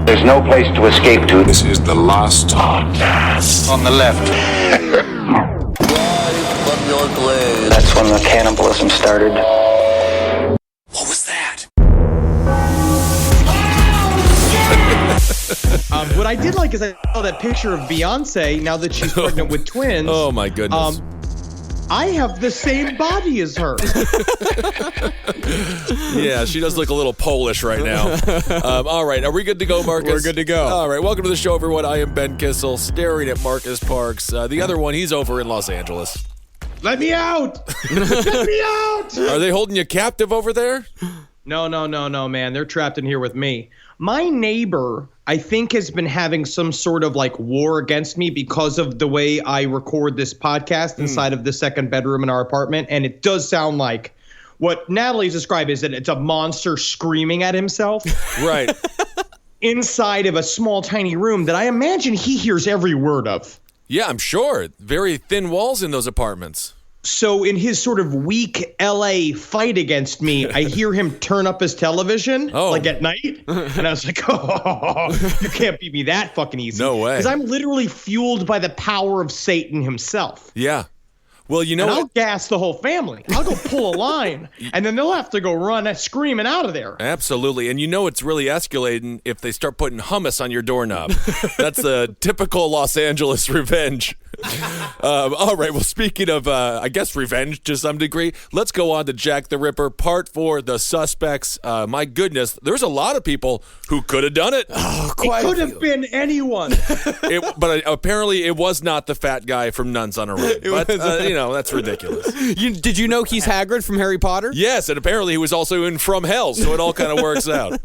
There's no place to escape to. This is the last podcast. On the left. From your grave. That's when the cannibalism started. What was that? What I did like is I saw that picture of Beyonce now that she's pregnant with twins. Oh my goodness. I have the same body as her. Yeah, she does look a little Polish right now. All right, are we good to go, Marcus? We're good to go. All right, welcome to the show, everyone. I am Ben Kissel, staring at Marcus Parks. The other one, he's over in Los Angeles. Let me out! Let me out! Are they holding you captive over there? No, man. They're trapped in here with me. My neighbor, I think, has been having some sort of like war against me because of the way I record this podcast inside of the second bedroom in our apartment. And it does sound like what Natalie's described is that it's a monster screaming at himself. Right. Inside of a small, tiny room that I imagine he hears every word of. Yeah, I'm sure. Very thin walls in those apartments. So in his sort of weak LA fight against me, I hear him turn up his television like at night. And I was like, oh, you can't beat me that fucking easy. No way. Because I'm literally fueled by the power of Satan himself. Yeah. Well, you know and I'll what? gas the whole family. I'll go pull a line, and then they'll have to go run screaming out of there. Absolutely. And you know it's really escalating if they start putting hummus on your doorknob. That's the typical Los Angeles revenge. All right. Well, speaking of, I guess, revenge to some degree, let's go on to Jack the Ripper, part 4, The Suspects. My goodness, there's a lot of people who could have done it. Oh, it could have been anyone. But apparently it was not the fat guy from Nuns on a Ring. But, that's ridiculous. Did you know he's Hagrid from Harry Potter? Yes, and apparently he was also in From Hell, so it all kind of works out.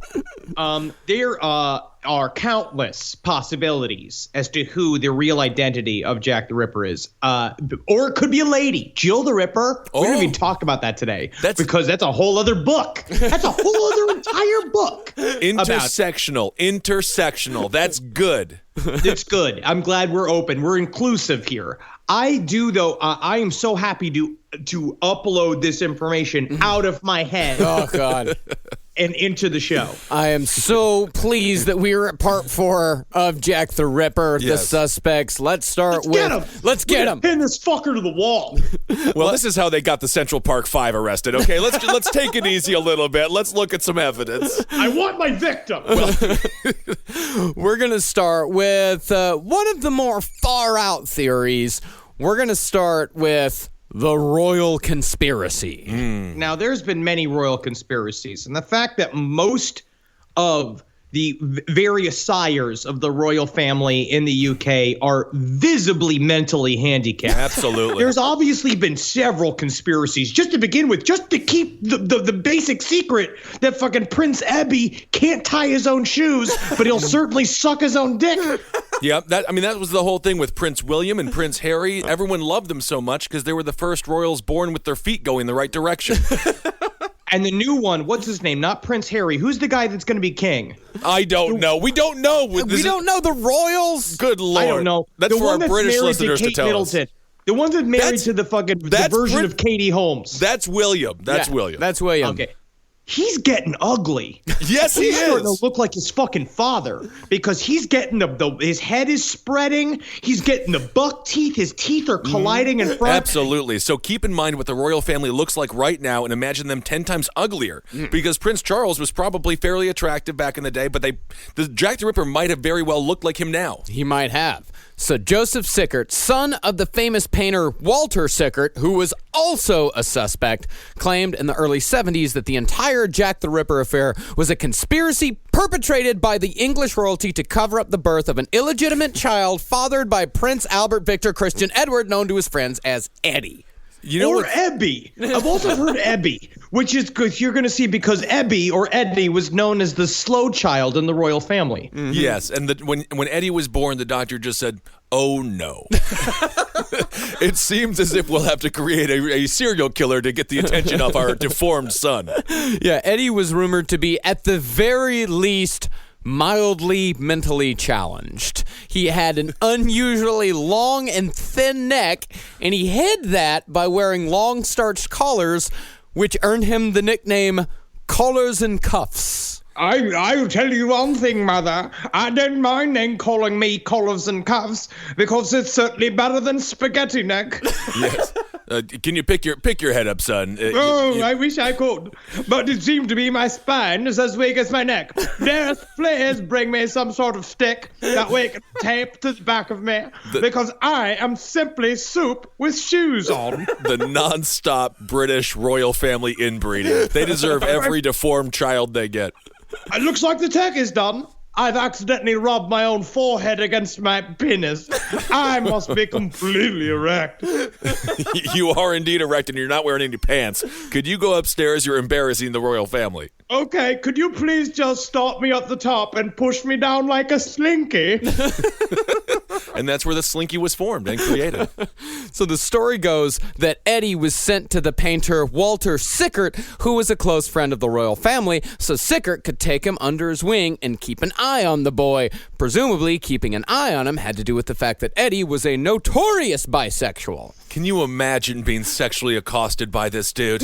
There are countless possibilities as to who the real identity of Jack the Ripper is. Or it could be a lady, Jill the Ripper. We didn't even talk about that today because that's a whole other book. That's a whole other entire book. Intersectional. That's good. It's good. I'm glad we're open. We're inclusive here. I do, though. I am so happy to upload this information out of my head. Oh, God. And into the show. I am so pleased that we are at part 4 of Jack the Ripper, The Suspects. Let's get him. Let's get him. Pin this fucker to the wall. Well, this is how they got the Central Park 5 arrested. Okay, let's take it easy a little bit. Let's look at some evidence. I want my victim. We're going to start with one of the more far-out theories. We're going to start with the royal conspiracy. Now, there's been many royal conspiracies, and the fact that most of the various sires of the royal family in the UK are visibly mentally handicapped. Absolutely. There's obviously been several conspiracies, just to begin with, just to keep the basic secret that fucking Prince Abbey can't tie his own shoes, but he'll certainly suck his own dick. Yeah, that was the whole thing with Prince William and Prince Harry. Everyone loved them so much because they were the first royals born with their feet going the right direction. And the new one, what's his name? Not Prince Harry. Who's the guy that's going to be king? I don't know. We don't know. We don't know the royals? Good Lord. I don't know. That's for our British listeners to tell us. The one that's married to the fucking the version of Katie Holmes. That's William. That's William. That's William. Okay. He's getting ugly. Yes, he is. He's starting to look like his fucking father because he's getting his head is spreading. He's getting the buck teeth. His teeth are colliding in front. Absolutely. So keep in mind what the royal family looks like right now and imagine them 10 times uglier because Prince Charles was probably fairly attractive back in the day, but the Jack the Ripper might have very well looked like him now. He might have. So Joseph Sickert, son of the famous painter Walter Sickert, who was also a suspect, claimed in the early 70s that the entire Jack the Ripper affair was a conspiracy perpetrated by the English royalty to cover up the birth of an illegitimate child fathered by Prince Albert Victor Christian Edward, known to his friends as Eddie. Or Ebby. I've also heard Ebby, which is good. You're going to see because Ebby or Eddie was known as the slow child in the royal family. Mm-hmm. Yes, and when Eddie was born, the doctor just said, "Oh no." It seems as if we'll have to create a serial killer to get the attention of our deformed son. Yeah, Eddie was rumored to be, at the very least, mildly mentally challenged. He had an unusually long and thin neck, and he hid that by wearing long starched collars, which earned him the nickname Collars and Cuffs. I'll tell you one thing, Mother. I don't mind them calling me collars and cuffs because it's certainly better than spaghetti neck. Yes. Can you pick your head up, son? I wish I could, but it seemed to be my spine is as weak as my neck. Dearest, please bring me some sort of stick that we can tape to the back of me because I am simply soup with shoes on. The non-stop British royal family inbreeding. They deserve every deformed child they get. It looks like the tech is done. I've accidentally rubbed my own forehead against my penis. I must be completely erect. You are indeed erect and you're not wearing any pants. Could you go upstairs? You're embarrassing the royal family. Okay, could you please just start me at the top and push me down like a slinky? And that's where the slinky was formed and created. So the story goes that Eddie was sent to the painter Walter Sickert, who was a close friend of the royal family, so Sickert could take him under his wing and keep an eye on the boy. Presumably, keeping an eye on him had to do with the fact that Eddie was a notorious bisexual. Can you imagine being sexually accosted by this dude?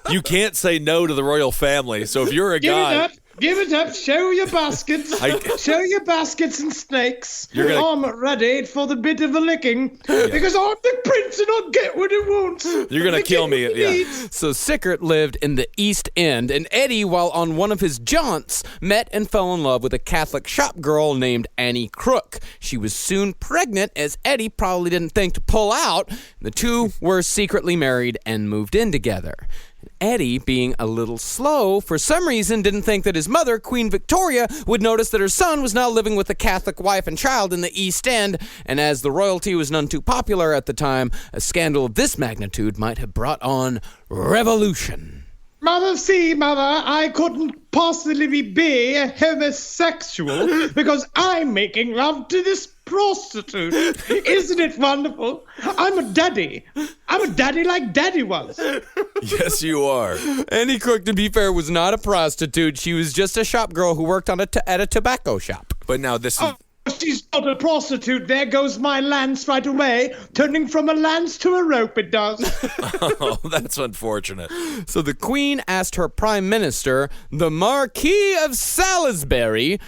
You can't say no to the royal family, so if you're a guy... Give it up. Show your baskets. Show your baskets and snakes. I'm ready for the bit of a licking because I'm the prince and I'll get what it wants. You're going to kill me. Yeah. So Sickert lived in the East End, and Eddie, while on one of his jaunts, met and fell in love with a Catholic shop girl named Annie Crook. She was soon pregnant, as Eddie probably didn't think to pull out. The two were secretly married and moved in together. Eddie, being a little slow, for some reason didn't think that his mother, Queen Victoria, would notice that her son was now living with a Catholic wife and child in the East End, and as the royalty was none too popular at the time, a scandal of this magnitude might have brought on revolution. Mother, I couldn't possibly be a homosexual because I'm making love to this prostitute. Isn't it wonderful? I'm a daddy. I'm a daddy like Daddy was. Yes, you are. Annie Crook, to be fair, was not a prostitute. She was just a shop girl who worked on at a tobacco shop. But now this is... She's not a prostitute. There goes my lance right away. Turning from a lance to a rope, it does. Oh, that's unfortunate. So the Queen asked her Prime Minister, the Marquis of Salisbury,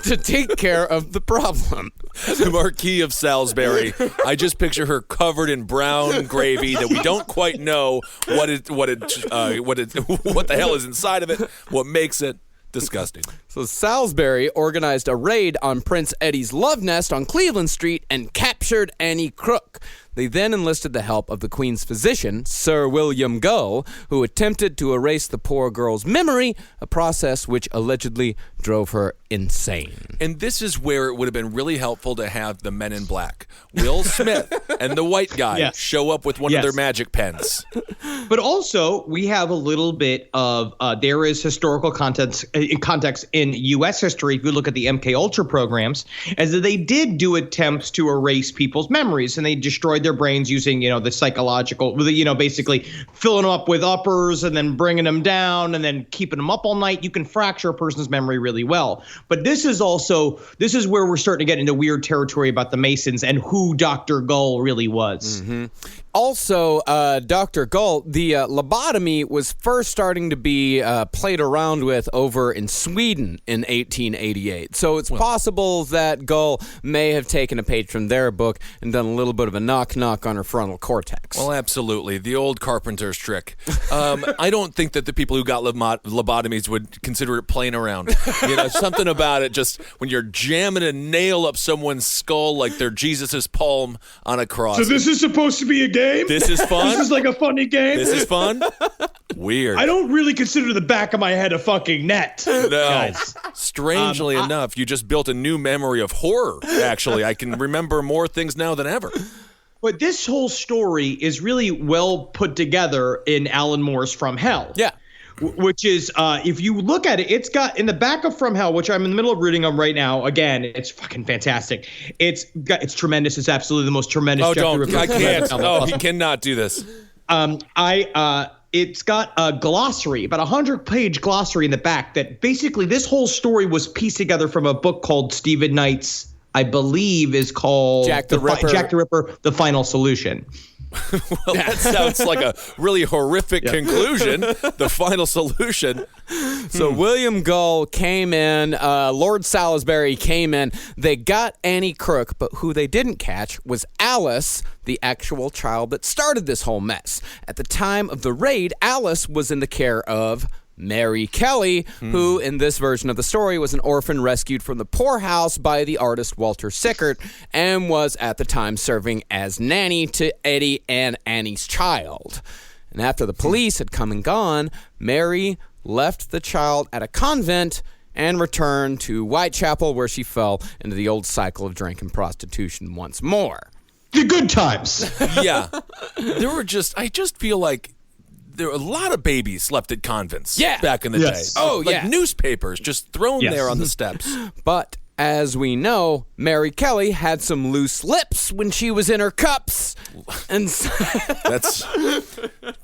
to take care of the problem. The Marquis of Salisbury. I just picture her covered in brown gravy that we don't quite know what the hell is inside of it, what makes it. Disgusting. So Salisbury organized a raid on Prince Eddie's love nest on Cleveland Street and captured Annie Crook. They then enlisted the help of the Queen's physician, Sir William Gull, who attempted to erase the poor girl's memory, a process which allegedly drove her insane. And this is where it would have been really helpful to have the Men in Black, Will Smith and the white guy, show up with one of their magic pens. But also, we have a little bit of there is historical context in U.S. history. If you look at the MK Ultra programs, as they did do attempts to erase people's memories, and they destroyed their brains using, the psychological, basically filling them up with uppers and then bringing them down and then keeping them up all night. You can fracture a person's memory really well. But this is where we're starting to get into weird territory about the Masons and who Dr. Gull really was. Mm-hmm. Also, Dr. Gull, the lobotomy was first starting to be played around with over in Sweden in 1888. So it's possible that Gull may have taken a page from their book and done a little bit of a knock-knock on her frontal cortex. Well, absolutely. The old carpenter's trick. I don't think that the people who got lobotomies would consider it playing around. Something about it, just when you're jamming a nail up someone's skull like they're Jesus's palm on a cross. So this is supposed to be a game? This is fun? This is like a funny game? This is fun? Weird. I don't really consider the back of my head a fucking net. No. Guys. Strangely enough, you just built a new memory of horror, actually. I can remember more things now than ever. But this whole story is really well put together in Alan Moore's From Hell. Yeah. Which is, if you look at it, it's got in the back of From Hell, which I'm in the middle of reading on right now. Again, it's fucking fantastic. It's tremendous. It's absolutely the most tremendous. Oh, don't! I can't. Oh, he cannot do this. It's got a glossary, about 100-page glossary in the back that basically this whole story was pieced together from a book called Stephen Knight's, I believe, is called Jack the Ripper. Jack the Ripper: The Final Solution. Well, that sounds like a really horrific conclusion, the final solution. So William Gull came in, Lord Salisbury came in. They got Annie Crook, but who they didn't catch was Alice, the actual child that started this whole mess. At the time of the raid, Alice was in the care of Mary Kelly, who in this version of the story was an orphan rescued from the poorhouse by the artist Walter Sickert and was at the time serving as nanny to Eddie and Annie's child. And after the police had come and gone, Mary left the child at a convent and returned to Whitechapel, where she fell into the old cycle of drink and prostitution once more. The good times. Yeah. I just feel like there were a lot of babies left at convents back in the day. Oh, like newspapers just thrown there on the steps. But as we know, Mary Kelly had some loose lips when she was in her cups. And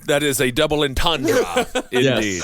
that is a double entendre, indeed.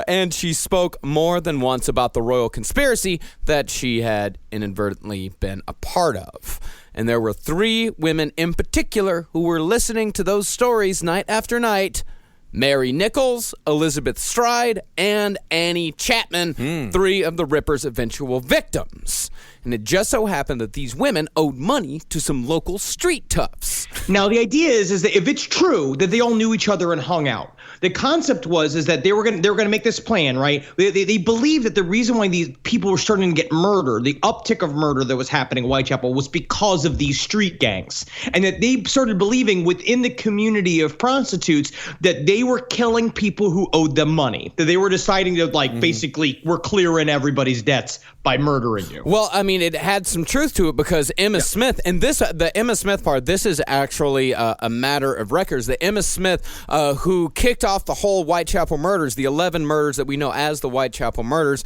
And she spoke more than once about the royal conspiracy that she had inadvertently been a part of. And there were 3 women in particular who were listening to those stories night after night: Mary Nichols, Elizabeth Stride, and Annie Chapman, 3 of the Ripper's eventual victims. And it just so happened that these women owed money to some local street toughs. Now, the idea is that if it's true that they all knew each other and hung out, the concept was that they were going to make this plan, right? They believed that the reason why these people were starting to get murdered, the uptick of murder that was happening in Whitechapel, was because of these street gangs, and that they started believing within the community of prostitutes that they were killing people who owed them money. That they were deciding to basically we're clearing everybody's debts by murdering you. Well, I mean, it had some truth to it because Emma Smith, and the Emma Smith part, this is actually a matter of records. The Emma Smith who kicked off the whole Whitechapel murders, the 11 murders that we know as the Whitechapel murders,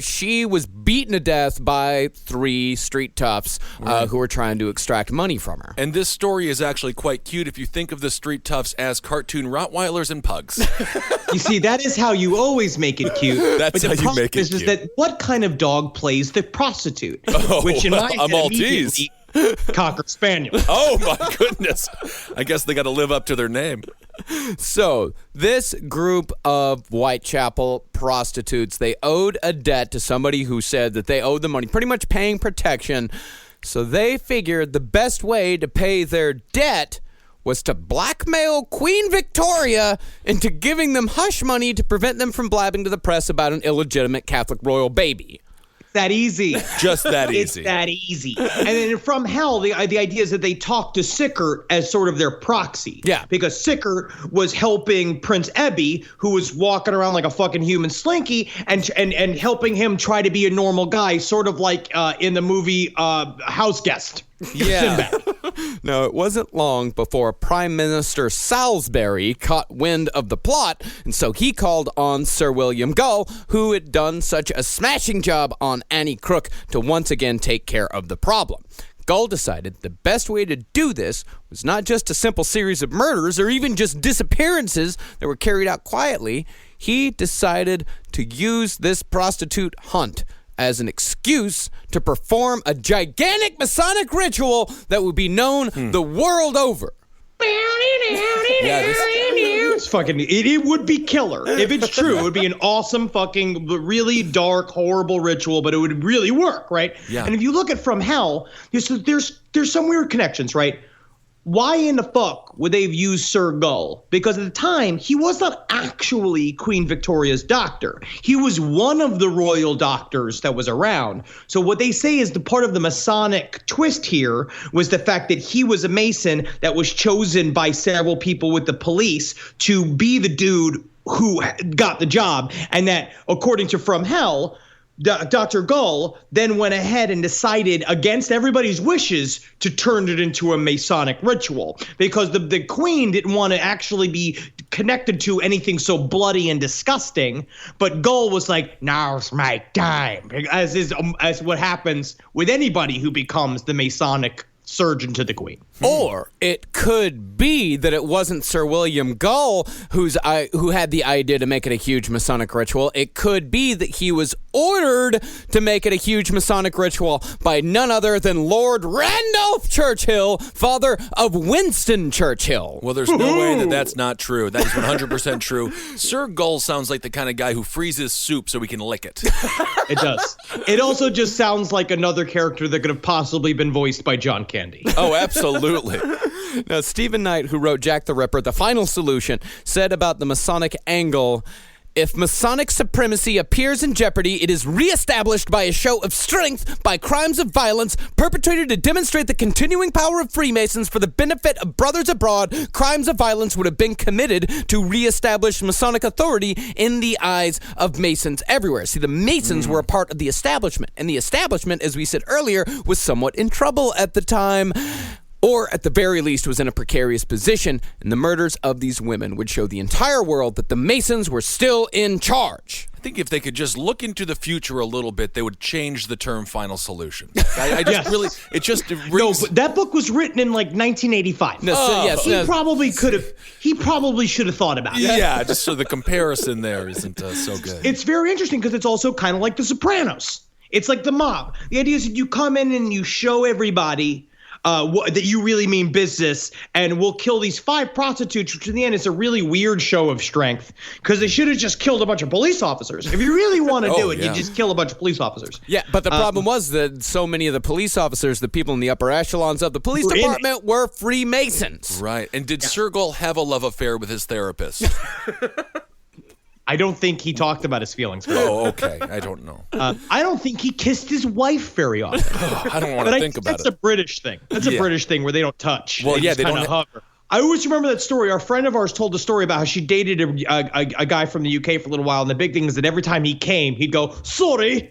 she was beaten to death by 3 street toughs who were trying to extract money from her. And this story is actually quite cute if you think of the street toughs as cartoon Rottweilers and pugs. You see, that is how you always make it cute. That's how you make it cute. Is that what kind of dog plays the prostitute? Oh, which in my a Maltese. Cocker Spaniel. Oh, my goodness. I guess they got to live up to their name. So this group of Whitechapel prostitutes, they owed a debt to somebody who said that they owed them money, pretty much paying protection. So they figured the best way to pay their debt was to blackmail Queen Victoria into giving them hush money to prevent them from blabbing to the press about an illegitimate Catholic royal baby. That easy. Just that easy. It's that easy. And then from hell, the idea is that they talked to Sickert as sort of their proxy. Yeah. Because Sickert was helping Prince Ebby, who was walking around like a fucking human slinky, and helping him try to be a normal guy, sort of like in the movie House Guest. Yeah. No, it wasn't long before Prime Minister Salisbury caught wind of the plot, and so he called on Sir William Gull, who had done such a smashing job on Annie Crook, to once again take care of the problem. Gull decided the best way to do this was not just a simple series of murders or even just disappearances that were carried out quietly. He decided to use this prostitute hunt as an excuse to perform a gigantic Masonic ritual that would be known the world over. It's fucking, it would be killer. If it's true, it would be an awesome fucking really dark, horrible ritual, but it would really work, right? Yeah. And if you look at From Hell, there's some weird connections, right? Why in the fuck would they have used Sir Gull? Because at the time, he was not actually Queen Victoria's doctor. He was one of the royal doctors that was around. So what they say is the part of the Masonic twist here was the fact that he was a Mason that was chosen by several people with the police to be the dude who got the job. And that, according to From Hell, Dr. Gull then went ahead and decided, against everybody's wishes, to turn it into a Masonic ritual because the Queen didn't want to actually be connected to anything so bloody and disgusting. But Gull was like, now's my time, as what happens with anybody who becomes the Masonic surgeon to the queen. Or it could be that it wasn't Sir William Gull who had the idea to make it a huge Masonic ritual. It could be that he was ordered to make it a huge Masonic ritual by none other than Lord Randolph Churchill, father of Winston Churchill. Well, there's no way that that's not true. That is 100% true. Sir Gull sounds like the kind of guy who freezes soup so he can lick it. It does. It also just sounds like another character that could have possibly been voiced by John Candy. Oh, absolutely. Now, Stephen Knight, who wrote Jack the Ripper, The Final Solution, said about the Masonic angle, if Masonic supremacy appears in jeopardy, it is reestablished by a show of strength, by crimes of violence perpetrated to demonstrate the continuing power of Freemasons for the benefit of brothers abroad. Crimes of violence would have been committed to reestablish Masonic authority in the eyes of Masons everywhere. See, the Masons were a part of the establishment, and the establishment, as we said earlier, was somewhat in trouble at the time. Or, at the very least, was in a precarious position, and the murders of these women would show the entire world that the Masons were still in charge. I think if they could just look into the future a little bit, they would change the term final solution. I just really, it just No, rings. but that book was written in like 1985. He probably should have thought about it. Yeah, just so the comparison there isn't so good. It's very interesting because it's also kind of like The Sopranos. It's like the mob. The idea is that you come in and you show everybody that you really mean business, and we'll kill these 5 prostitutes, which in the end is a really weird show of strength because they should have just killed a bunch of police officers. If you really want to do it, you just kill a bunch of police officers. Yeah, but the problem was that so many of the police officers, the people in the upper echelons of the police department, were Freemasons. Right. And did Sir Gull have a love affair with his therapist? I don't think he talked about his feelings. Oh, okay. I don't know. I don't think he kissed his wife very often. I don't want to think about That's it. a British thing. That's a British thing where they don't touch. Well, yeah, just they kinda don't hover. I always remember that story. Our friend of ours told a story about how she dated a guy from the UK for a little while, and the big thing is that every time he came, he'd go, sorry.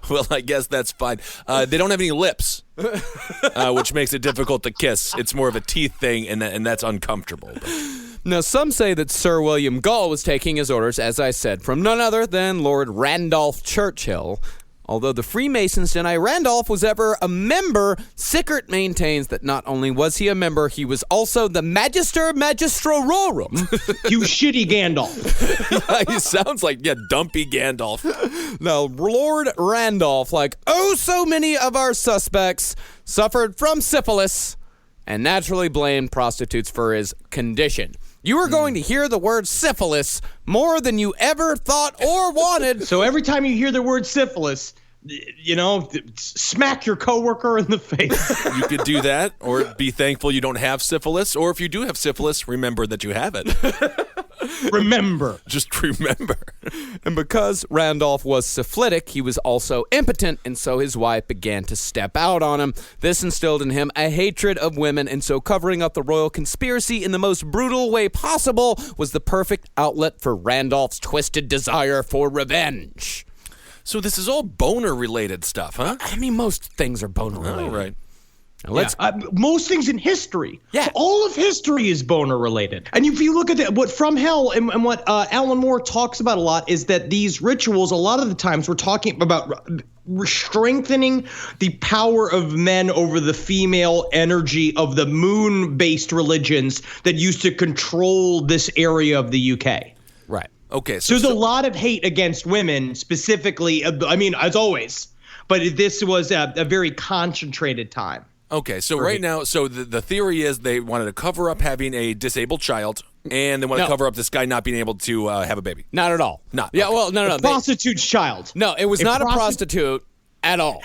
Well, I guess that's fine. They don't have any lips, which makes it difficult to kiss. It's more of a teeth thing, and that's uncomfortable. Now, some say that Sir William Gull was taking his orders, as I said, from none other than Lord Randolph Churchill. Although the Freemasons deny Randolph was ever a member, Sickert maintains that not only was he a member, he was also the Magister Magistrorum. You shitty Gandalf. He sounds like, dumpy Gandalf. Now, Lord Randolph, like so many of our suspects, suffered from syphilis and naturally blamed prostitutes for his condition. You are going to hear the word syphilis more than you ever thought or wanted. So every time you hear the word syphilis, smack your coworker in the face. You could do that, or be thankful you don't have syphilis, or if you do have syphilis, remember that you have it. Remember. Just remember. And because Randolph was syphilitic, he was also impotent, and so his wife began to step out on him. This instilled in him a hatred of women, and so covering up the royal conspiracy in the most brutal way possible was the perfect outlet for Randolph's twisted desire for revenge. So this is all boner-related stuff, huh? I mean, most things are boner-related. All right. Now let's most things in history. Yeah. All of history is boner related. And if you look at what From Hell and what Alan Moore talks about a lot is that these rituals, a lot of the times we're talking about strengthening the power of men over the female energy of the moon-based religions that used to control this area of the UK. Right. Okay. So there's a lot of hate against women specifically. I mean, as always, but this was a very concentrated time. Okay, so right now, the theory is they wanted to cover up having a disabled child, and they want to cover up this guy not being able to have a baby. Not at all. Not. Yeah, Okay. well, no. Prostitute's child. No, it was not a prostitute at all.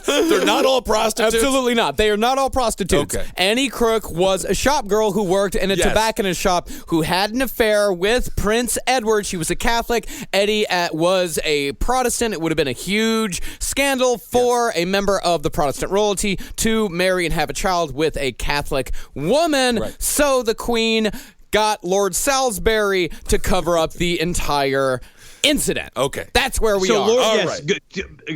They're not all prostitutes? Absolutely not. They are not all prostitutes. Okay. Annie Crook was a shop girl who worked in a tobacconist shop who had an affair with Prince Edward. She was a Catholic. Eddie was a Protestant. It would have been a huge scandal for a member of the Protestant royalty to marry and have a child with a Catholic woman. Right. So the Queen got Lord Salisbury to cover up the entire incident. Okay. That's where we are.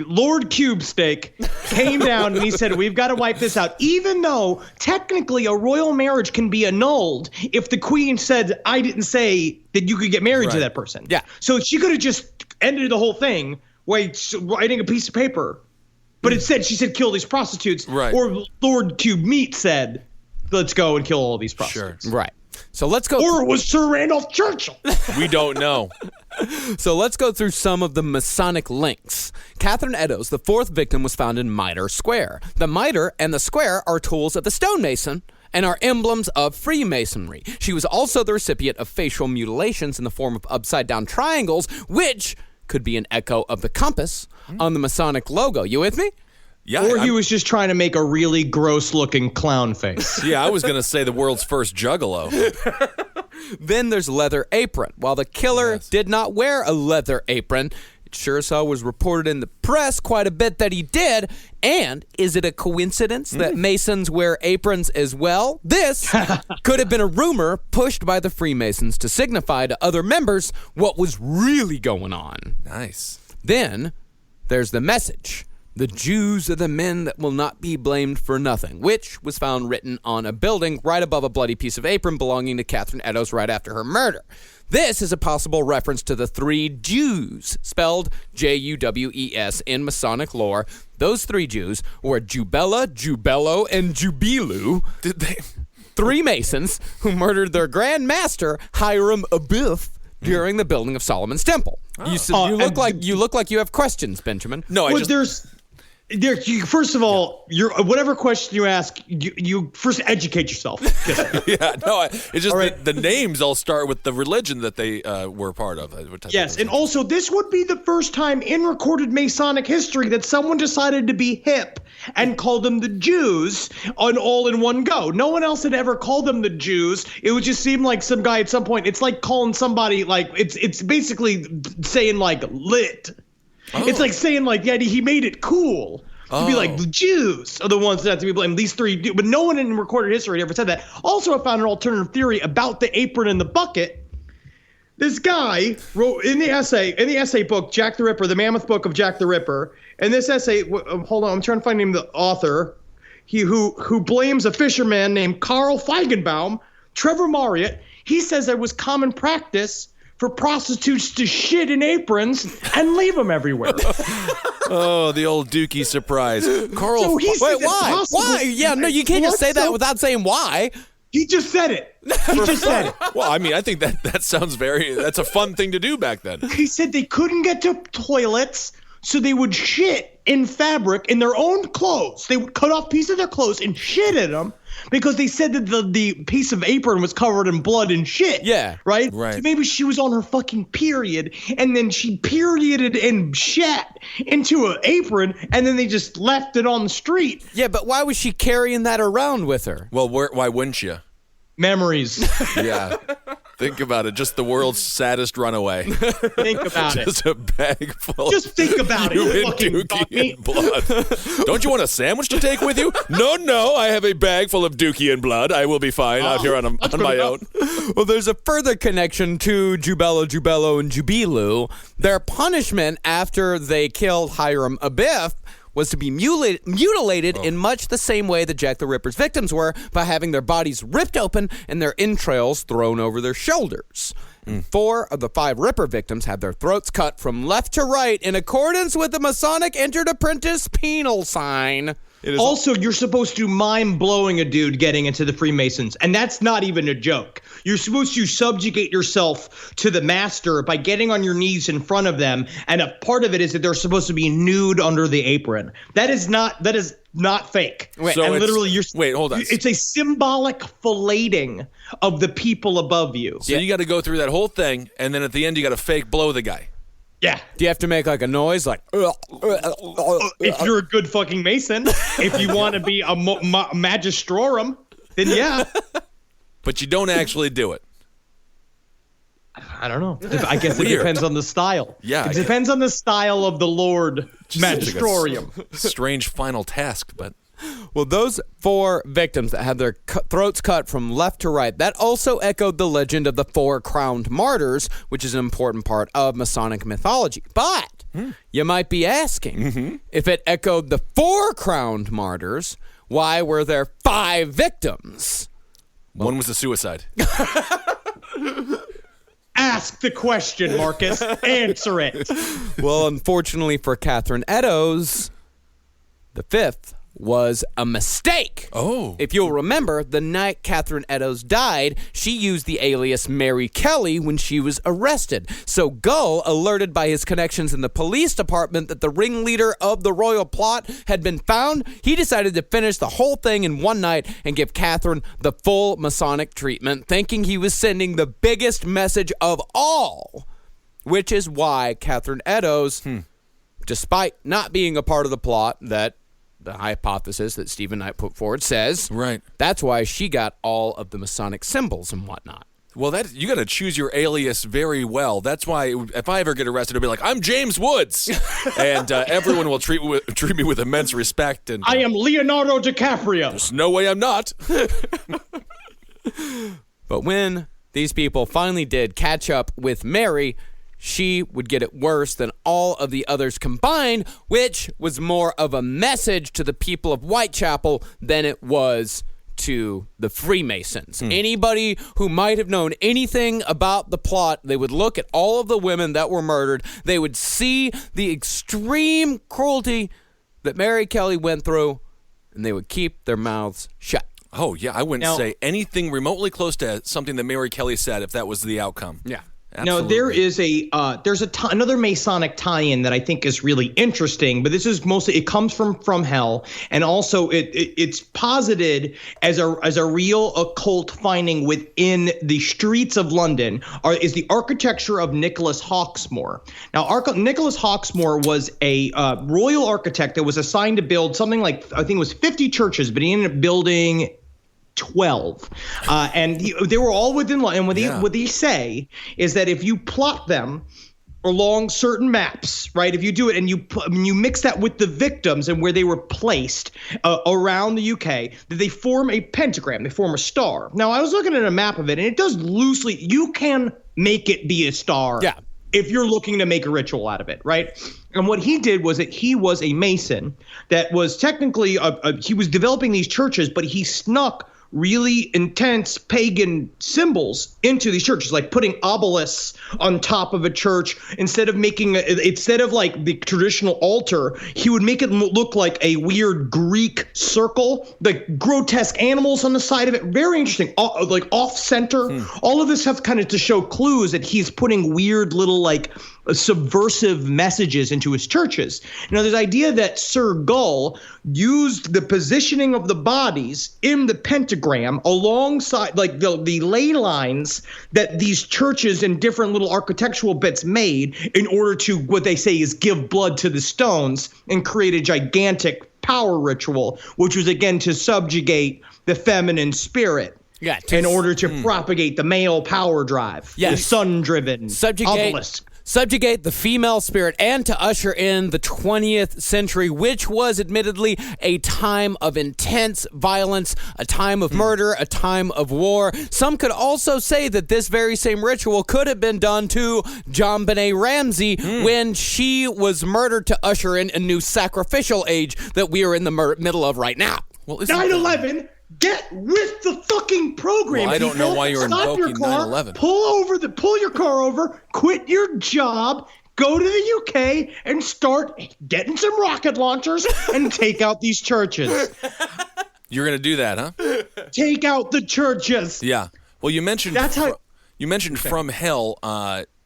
Lord Cube Steak came down and he said, we've got to wipe this out. Even though technically a royal marriage can be annulled if the queen said, I didn't say that you could get married to that person. Yeah. So she could have just ended the whole thing by writing a piece of paper. But it said, she said, kill these prostitutes. Right. Or Lord Cube Meat said, let's go and kill all these prostitutes. Right. So let's go. Or it was Sir Randolph Churchill. We don't know. So let's go through some of the Masonic links. Catherine Eddowes, the fourth victim, was found in Mitre Square. The mitre and the square are tools of the stonemason and are emblems of Freemasonry. She was also the recipient of facial mutilations in the form of upside-down triangles, which could be an echo of the compass on the Masonic logo. You with me? Yeah, Or he was just trying to make a really gross-looking clown face. yeah, I was going to say the world's first juggalo. Then there's leather apron. While the killer did not wear a leather apron, it sure as hell was reported in the press quite a bit that he did. And is it a coincidence that Masons wear aprons as well? This could have been a rumor pushed by the Freemasons to signify to other members what was really going on. Nice. Then there's the message. The Jews are the men that will not be blamed for nothing, which was found written on a building right above a bloody piece of apron belonging to Catherine Eddowes right after her murder. This is a possible reference to the three Jews, spelled Jewes in Masonic lore. Those three Jews were Jubela, Jubelo, and Jubilu. Did they? Three Masons who murdered their Grand Master, Hiram Abiff, during the building of Solomon's Temple. You look like you have questions, Benjamin. No, First of all, whatever question you ask, you first educate yourself. yeah, no, it's just the names all start with the religion that they were part of. Yes, and also this would be the first time in recorded Masonic history that someone decided to be hip and called them the Jews all in one go. No one else had ever called them the Jews. It would just seem like some guy at some point. It's like calling somebody like it's basically saying like lit. It's like saying like, yeah, he made it cool to be like the Jews are the ones that have to be blamed. These three do, but no one in recorded history ever said that. Also, I found an alternative theory about the apron and the bucket. This guy wrote in the essay book, Jack the Ripper, the Mammoth Book of Jack the Ripper. And this essay, hold on, I'm trying to find him, the author. Who blames a fisherman named Carl Feigenbaum, Trevor Marriott. He says there was common practice for prostitutes to shit in aprons and leave them everywhere. Oh, the old Dookie surprise. Carl, So he said Wait, why? possible. Why? Yeah, no, you can't just say that So- without saying why. He just said it. He just said it. well, I mean, I think that sounds that's a fun thing to do back then. He said they couldn't get to toilets, so they would shit in fabric in their own clothes. They would cut off pieces of their clothes and shit in them because they said that the piece of apron was covered in blood and shit. Yeah. Right? Right. So maybe she was on her fucking period, and then she perioded and shat into an apron, and then they just left it on the street. Yeah, but why was she carrying that around with her? Well, why wouldn't you? Memories. Yeah. Think about it. Just the world's saddest runaway. Think about it. Just a bag full. Just think about it, you human fucking dookie dummy. and blood. Don't you want a sandwich to take with you? No. I have a bag full of dookie and blood. I will be fine out here on my own. Well, there's a further connection to Jubelo, Jubelo, and Jubilu. Their punishment after they killed Hiram Abiff was to be mutilated in much the same way that Jack the Ripper's victims were, by having their bodies ripped open and their entrails thrown over their shoulders. 4 of the 5 Ripper victims had their throats cut from left to right in accordance with the Masonic Entered Apprentice penal sign. Also, you're supposed to mime blowing a dude getting into the Freemasons, and that's not even a joke. You're supposed to subjugate yourself to the master by getting on your knees in front of them, and a part of it is that they're supposed to be nude under the apron. That is not fake. Wait, So and it's- literally, wait, hold on. It's a symbolic filleting of the people above you. So you got to go through that whole thing, and then at the end you got to fake blow the guy. Yeah. Do you have to make like a noise like If you're a good fucking Mason, if you want to be a magistrorum, then yeah. But you don't actually do it. I don't know. I guess it Weird. depends on the style. Yeah, It depends on the style of the Lord Just seems like a Magistorium. Strange final task, but Well, those 4 victims that had their throats cut from left to right, that also echoed the legend of the 4 crowned martyrs, which is an important part of Masonic mythology. But you might be asking, if it echoed the 4 crowned martyrs, why were there 5 victims? one was a suicide. Ask the question, Marcus. Answer it. Well, unfortunately for Catherine Eddowes, The fifth was a mistake. Oh. If you'll remember, the night Catherine Eddowes died, she used the alias Mary Kelly when she was arrested. So Gull, alerted by his connections in the police department that the ringleader of the royal plot had been found, he decided to finish the whole thing in one night and give Catherine the full Masonic treatment, thinking he was sending the biggest message of all, which is why Catherine Eddowes, despite not being a part of the plot that the hypothesis that Stephen Knight put forward says, Right. that's why she got all of the Masonic symbols and whatnot. Well, you got to choose your alias very well. That's why if I ever get arrested, it'll be like, I'm James Woods. And everyone will treat me with immense respect. And I am Leonardo DiCaprio. there's no way I'm not. But when these people finally did catch up with Mary, she would get it worse than all of the others combined, which was more of a message to the people of Whitechapel than it was to the Freemasons. Anybody who might have known anything about the plot, they would look at all of the women that were murdered. They would see the extreme cruelty that Mary Kelly went through, and they would keep their mouths shut. Oh, yeah, I wouldn't say anything remotely close to something that Mary Kelly said if that was the outcome. Yeah. Now, there is another Masonic tie-in that I think is really interesting, but this is mostly, it comes from hell, and also it's posited as a real occult finding within the streets of London is the architecture of Nicholas Hawksmoor. Now, Nicholas Hawksmoor was a royal architect that was assigned to build something like, I think it was 50 churches, but he ended up building 12, and they were all within line. And what they say is that if you plot them along certain maps, right? If you do it and you mix that with the victims and where they were placed around the UK, that they form a pentagram. They form a star. Now, I was looking at a map of it, and it does loosely. You can make it be a star. Yeah. If you're looking to make a ritual out of it, right? And what he did was that he was a Mason that was technically he was developing these churches, but he snuck really intense pagan symbols into these churches, like putting obelisks on top of a church instead of like the traditional altar. He would make it look like a weird Greek circle, like grotesque animals on the side of it. Very interesting, like off center. All of this stuff kind of to show clues that he's putting weird little like subversive messages into his churches. Now, there's idea that Sir Gull used the positioning of the bodies in the pentagram alongside like the ley lines that these churches and different little architectural bits made in order to, what they say is, give blood to the stones and create a gigantic power ritual, which was again to subjugate the feminine spirit. Yeah, in order to propagate the male power drive, the sun-driven obelisk. Subjugate the female spirit and to usher in the 20th century, which was admittedly a time of intense violence, a time of murder, a time of war. Some could also say that this very same ritual could have been done to JonBenet Ramsey when she was murdered to usher in a new sacrificial age that we are in the middle of right now. Well, 9/11. Get with the fucking program. Well, I don't know why you're Stop your invoking car, 9/11. Pull your car over, quit your job, go to the UK and start getting some rocket launchers and take out these churches. You're going to do that, huh? Take out the churches. Yeah. Well, you mentioned From Hell.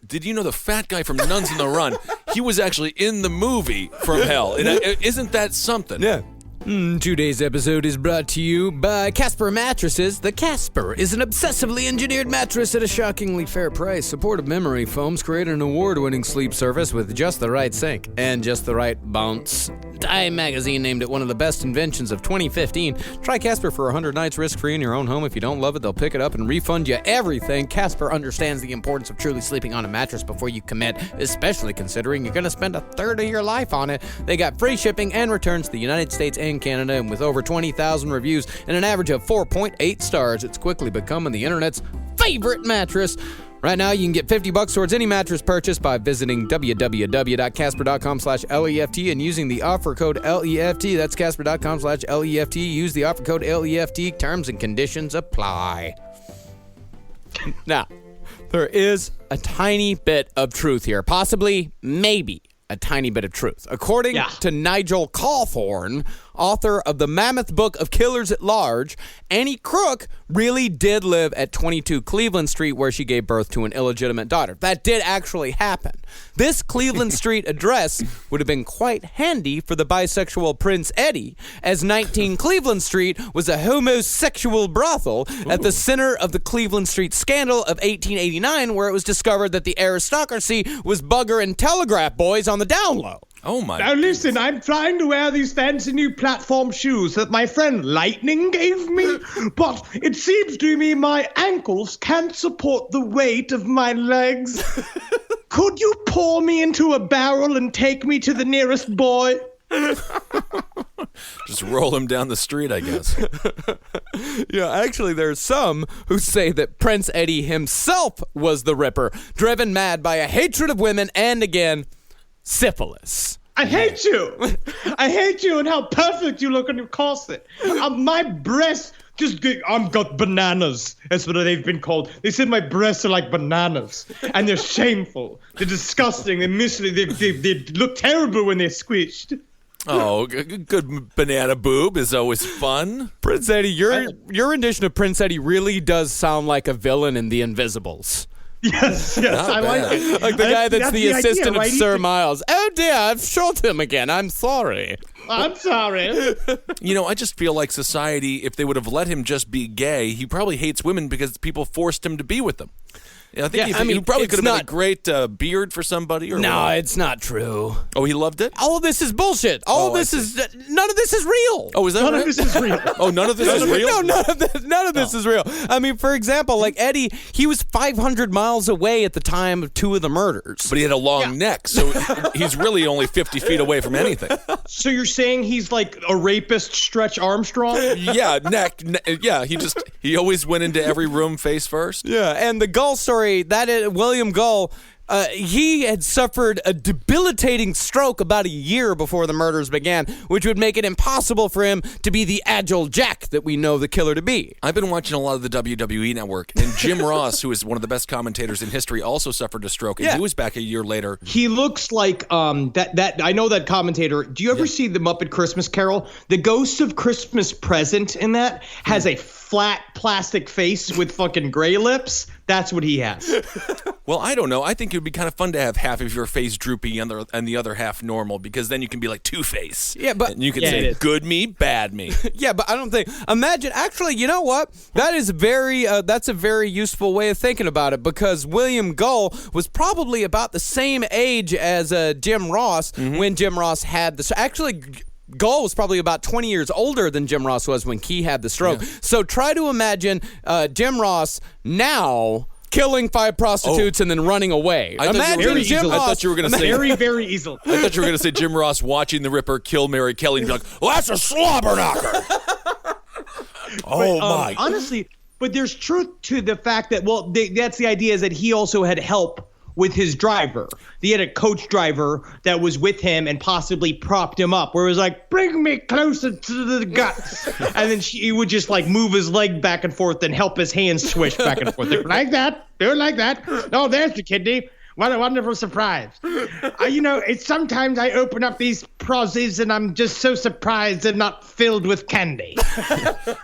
Did you know the fat guy from Nuns in the Run? He was actually in the movie From Hell. And isn't that something? Yeah. Today's episode is brought to you by Casper Mattresses. The Casper is an obsessively engineered mattress at a shockingly fair price. Supportive memory foams create an award-winning sleep surface with just the right sink and just the right bounce. Time magazine named it one of the best inventions of 2015. Try Casper for 100 nights risk-free in your own home. If you don't love it, they'll pick it up and refund you everything. Casper understands the importance of truly sleeping on a mattress before you commit, especially considering you're going to spend a third of your life on it. They got free shipping and returns to the United States and Canada, and with over 20,000 reviews and an average of 4.8 stars, it's quickly becoming the internet's favorite mattress. Right now, you can get $50 towards any mattress purchase by visiting www.casper.com/LEFT and using the offer code LEFT. That's casper.com/LEFT. Use the offer code LEFT. Terms and conditions apply. Now, there is a tiny bit of truth here. Possibly, maybe, a tiny bit of truth. According to Nigel Cawthorne, author of the Mammoth Book of Killers at Large, Annie Crook really did live at 22 Cleveland Street, where she gave birth to an illegitimate daughter. That did actually happen. This Cleveland Street address would have been quite handy for the bisexual Prince Eddie, as 19 Cleveland Street was a homosexual brothel at the center of the Cleveland Street scandal of 1889, where it was discovered that the aristocracy was bugger and telegraph boys on the down low. Oh my. Now listen, I'm trying to wear these fancy new platform shoes that my friend Lightning gave me, but it seems to me my ankles can't support the weight of my legs. Could you pour me into a barrel and take me to the nearest boy? Just roll him down the street, I guess. Yeah, actually, there's some who say that Prince Eddie himself was the Ripper, driven mad by a hatred of women and, again, syphilis. I hate you. I hate you and how perfect you look in your corset. My breasts I've got bananas. That's what they've been called. They said my breasts are like bananas, and they're shameful. They're disgusting. They look terrible when they're squished. Oh, good banana boob is always fun. Prince Eddie, your rendition of Prince Eddie really does sound like a villain in The Invisibles. Yes, I like it. Like the guy that's the assistant idea, of Sir Miles. Oh dear, I've shot him again. I'm sorry. I'm sorry. You know, I just feel like society, if they would have let him just be gay, he probably hates women because people forced him to be with them. I think he probably could have been a great beard for somebody. Or no, it's not true. Oh, he loved it? All of this is bullshit. None of this is real. Oh, is that None right? of this is real. Oh, none of this is real? No, none of this is real. I mean, for example, like Eddie, he was 500 miles away at the time of two of the murders. But he had a long neck, so he's really only 50 feet away from anything. So you're saying he's like a rapist Stretch Armstrong? Yeah, yeah, he always went into every room face first. Yeah, and the Gull story, William Gull, he had suffered a debilitating stroke about a year before the murders began, which would make it impossible for him to be the agile Jack that we know the killer to be. I've been watching a lot of the WWE Network, and Jim Ross, who is one of the best commentators in history, also suffered a stroke, and he was back a year later. He looks like that. I know that commentator. Do you ever see the Muppet Christmas Carol? The Ghost of Christmas Present in that has a flat plastic face with fucking gray lips. That's what he has. Well, I don't know. I think it would be kind of fun to have half of your face droopy and the other half normal, because then you can be like Two-Face. Yeah, but and you can say good me, bad me. Yeah, but I don't think. Imagine, actually, you know what? That is that's a very useful way of thinking about it, because William Gull was probably about the same age as Jim Ross when Jim Ross had this. Actually, Gull was probably about 20 years older than Jim Ross was when he had the stroke. Yeah. So try to imagine Jim Ross now killing 5 prostitutes and then running away. Imagine Jim Ross. I thought you were going to say very, very easily. I thought you were going to say Jim Ross watching the Ripper kill Mary Kelly and be like, "Well, that's a slobber knocker." My! Honestly, but there's truth to the fact that that's the idea, is that he also had help with his driver. He had a coach driver that was with him and possibly propped him up, where it was like, "Bring me closer to the guts." And then he would just like move his leg back and forth and help his hands swish back and forth. Like that. Do it like that. Oh, there's the kidney. What a wonderful surprise. It's sometimes I open up these prozzies and I'm just so surprised they're not filled with candy.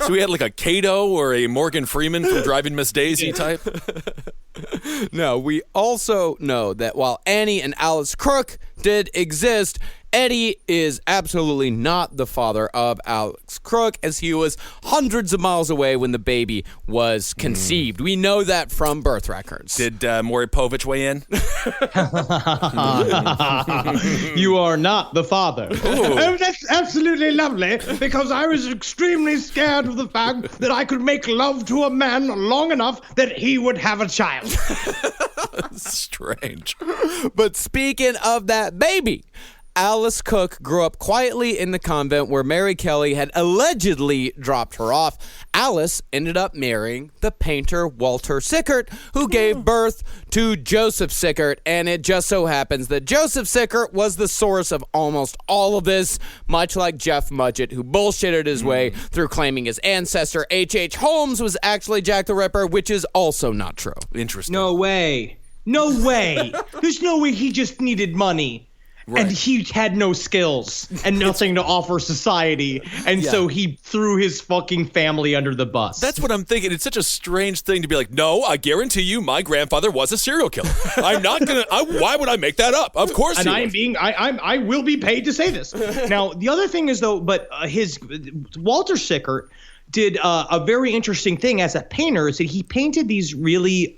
So we had like a Cato or a Morgan Freeman from Driving Miss Daisy type? No, we also know that while Annie and Alice Crook did exist, Eddie is absolutely not the father of Alex Crook, as he was hundreds of miles away when the baby was conceived. We know that from birth records. Did Maury Povich weigh in? You are not the father. Oh, that's absolutely lovely, because I was extremely scared of the fact that I could make love to a man long enough that he would have a child. Strange. But speaking of that baby, Alice Cook grew up quietly in the convent where Mary Kelly had allegedly dropped her off. Alice ended up marrying the painter Walter Sickert, who gave birth to Joseph Sickert, and it just so happens that Joseph Sickert was the source of almost all of this, much like Jeff Mudgett, who bullshitted his way through claiming his ancestor H.H. Holmes was actually Jack the Ripper, which is also not true. Interesting. No way. There's no way he just needed money. And he had no skills and nothing to offer society. And so he threw his fucking family under the bus. That's what I'm thinking. It's such a strange thing to be like, no, I guarantee you my grandfather was a serial killer. I'm not going to, why would I make that up? Of course and he was. I will be paid to say this. Now, the other thing is, though, but Walter Sickert did a very interesting thing as a painter, is that he painted these really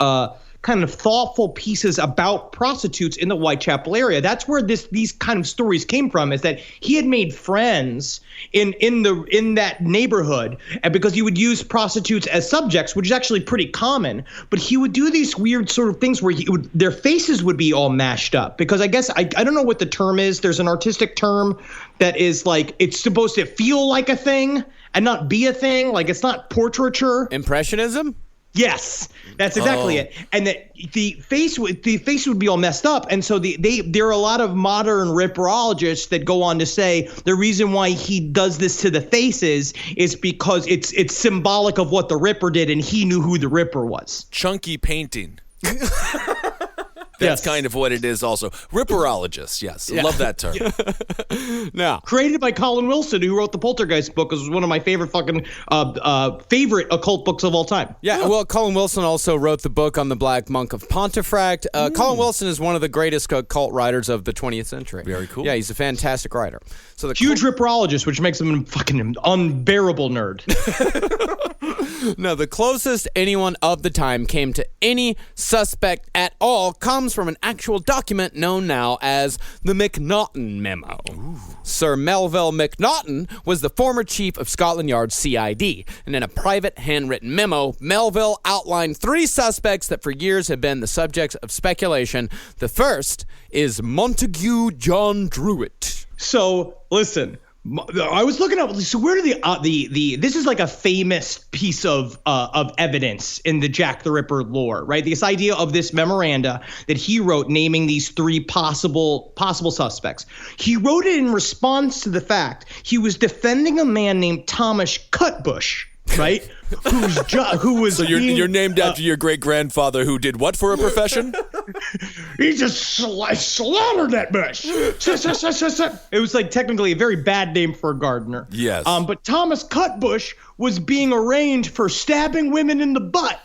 kind of thoughtful pieces about prostitutes in the Whitechapel area. That's where these kind of stories came from, is that he had made friends in that neighborhood, and because he would use prostitutes as subjects, which is actually pretty common, but he would do these weird sort of things where their faces would be all mashed up, because I guess I don't know what the term is. There's an artistic term that is like, it's supposed to feel like a thing and not be a thing, like it's not portraiture. Impressionism? Yes, that's exactly it. And that the face would be all messed up. And so there are a lot of modern ripperologists that go on to say the reason why he does this to the faces is because it's symbolic of what the Ripper did, and he knew who the Ripper was. Chunky painting. That's kind of what it is also. Ripperologist, yes. I love that term. Now, created by Colin Wilson, who wrote the Poltergeist book, was one of my favorite favorite occult books of all time. Yeah, well, Colin Wilson also wrote the book on the Black Monk of Pontefract. Colin Wilson is one of the greatest occult writers of the 20th century. Very cool. Yeah, he's a fantastic writer. So the huge ripperologist, which makes him a fucking unbearable nerd. No, the closest anyone of the time came to any suspect at all comes from an actual document known now as the McNaghton Memo. Ooh. Sir Melville McNaghton was the former chief of Scotland Yard's CID, and in a private handwritten memo, Melville outlined 3 suspects that for years have been the subjects of speculation. The first is Montague John Druitt. So, listen, I was looking up. So where do this is like a famous piece of evidence in the Jack the Ripper lore, right? This idea of this memoranda that he wrote naming these 3 possible suspects. He wrote it in response to the fact he was defending a man named Thomas Cutbush, right? Who was so you're named after your great grandfather who did what for a profession? He just slaughtered that bush. It was like technically a very bad name for a gardener. Yes. But Thomas Cutbush was being arraigned for stabbing women in the butt.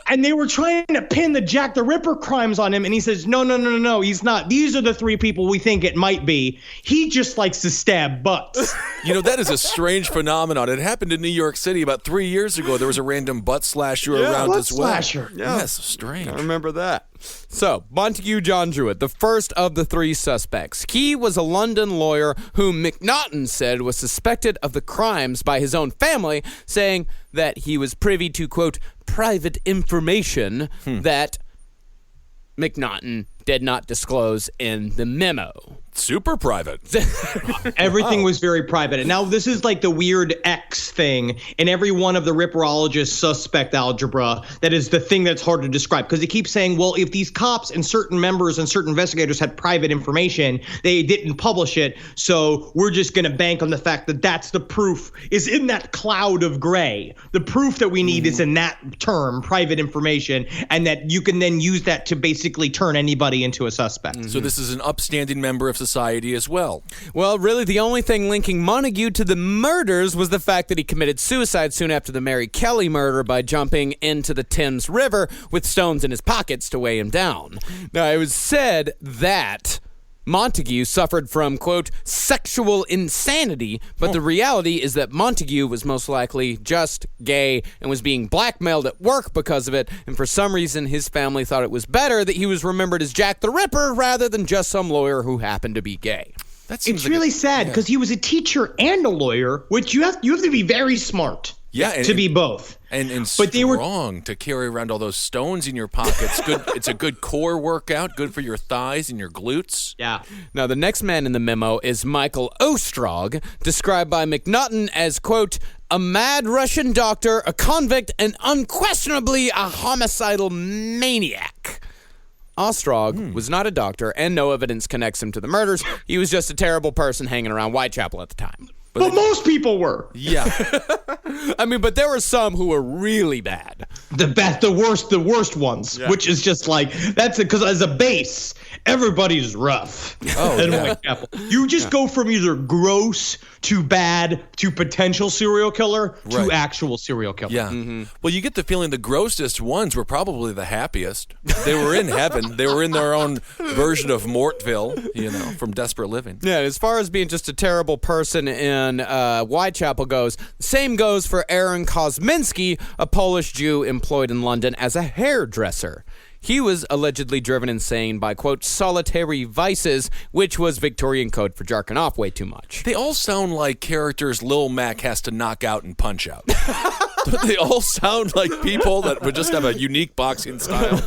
And they were trying to pin the Jack the Ripper crimes on him. And he says, no, he's not. These are the 3 people we think it might be. He just likes to stab butts. You know, that is a strange phenomenon. It happened in New York City about 3 years ago. There was a random butt slasher around as well. Slasher. Yeah. Yes, strange. I remember that. So, Montague John Druitt, the first of the 3 suspects. He was a London lawyer whom McNaghton said was suspected of the crimes by his own family, saying that he was privy to, quote, private information that McNaghton did not disclose in the memo. Super private. Everything was very private. And now this is like the weird X thing in every one of the ripperologist suspect algebra. That is the thing that's hard to describe, because it keeps saying, well, if these cops and certain members and certain investigators had private information, they didn't publish it. So we're just going to bank on the fact that that's the proof is in that cloud of gray. The proof that we need is in that term, private information, and that you can then use that to basically turn anybody into a suspect. So this is an upstanding member of society as well. Well, really, the only thing linking Montague to the murders was the fact that he committed suicide soon after the Mary Kelly murder by jumping into the Thames River with stones in his pockets to weigh him down. Now, it was said that Montague suffered from, quote, sexual insanity, but the reality is that Montague was most likely just gay and was being blackmailed at work because of it, and for some reason his family thought it was better that he was remembered as Jack the Ripper rather than just some lawyer who happened to be gay. It's really sad because he was a teacher and a lawyer, which you have to be very smart. Yeah, to be both. And but strong to carry around all those stones in your pockets. Good. It's a good core workout, good for your thighs and your glutes. Yeah. Now, the next man in the memo is Michael Ostrog, described by McNaghton as, quote, a mad Russian doctor, a convict, and unquestionably a homicidal maniac. Ostrog was not a doctor, and no evidence connects him to the murders. He was just a terrible person hanging around Whitechapel at the time. But most people were. Yeah. I mean, but there were some who were really bad. The worst ones, which is just like, that's it, because as a base, everybody's rough in Whitechapel. You just go from either gross to bad to potential serial killer to actual serial killer. Yeah. Well, you get the feeling the grossest ones were probably the happiest. They were in heaven. They were in their own version of Mortville, from Desperate Living. Yeah, as far as being just a terrible person in Whitechapel goes, same goes for Aaron Kosminski, a Polish Jew employed in London as a hairdresser. He was allegedly driven insane by, quote, solitary vices, which was Victorian code for jarking off way too much. They all sound like characters Lil Mac has to knock out and punch out. They all sound like people that would just have a unique boxing style.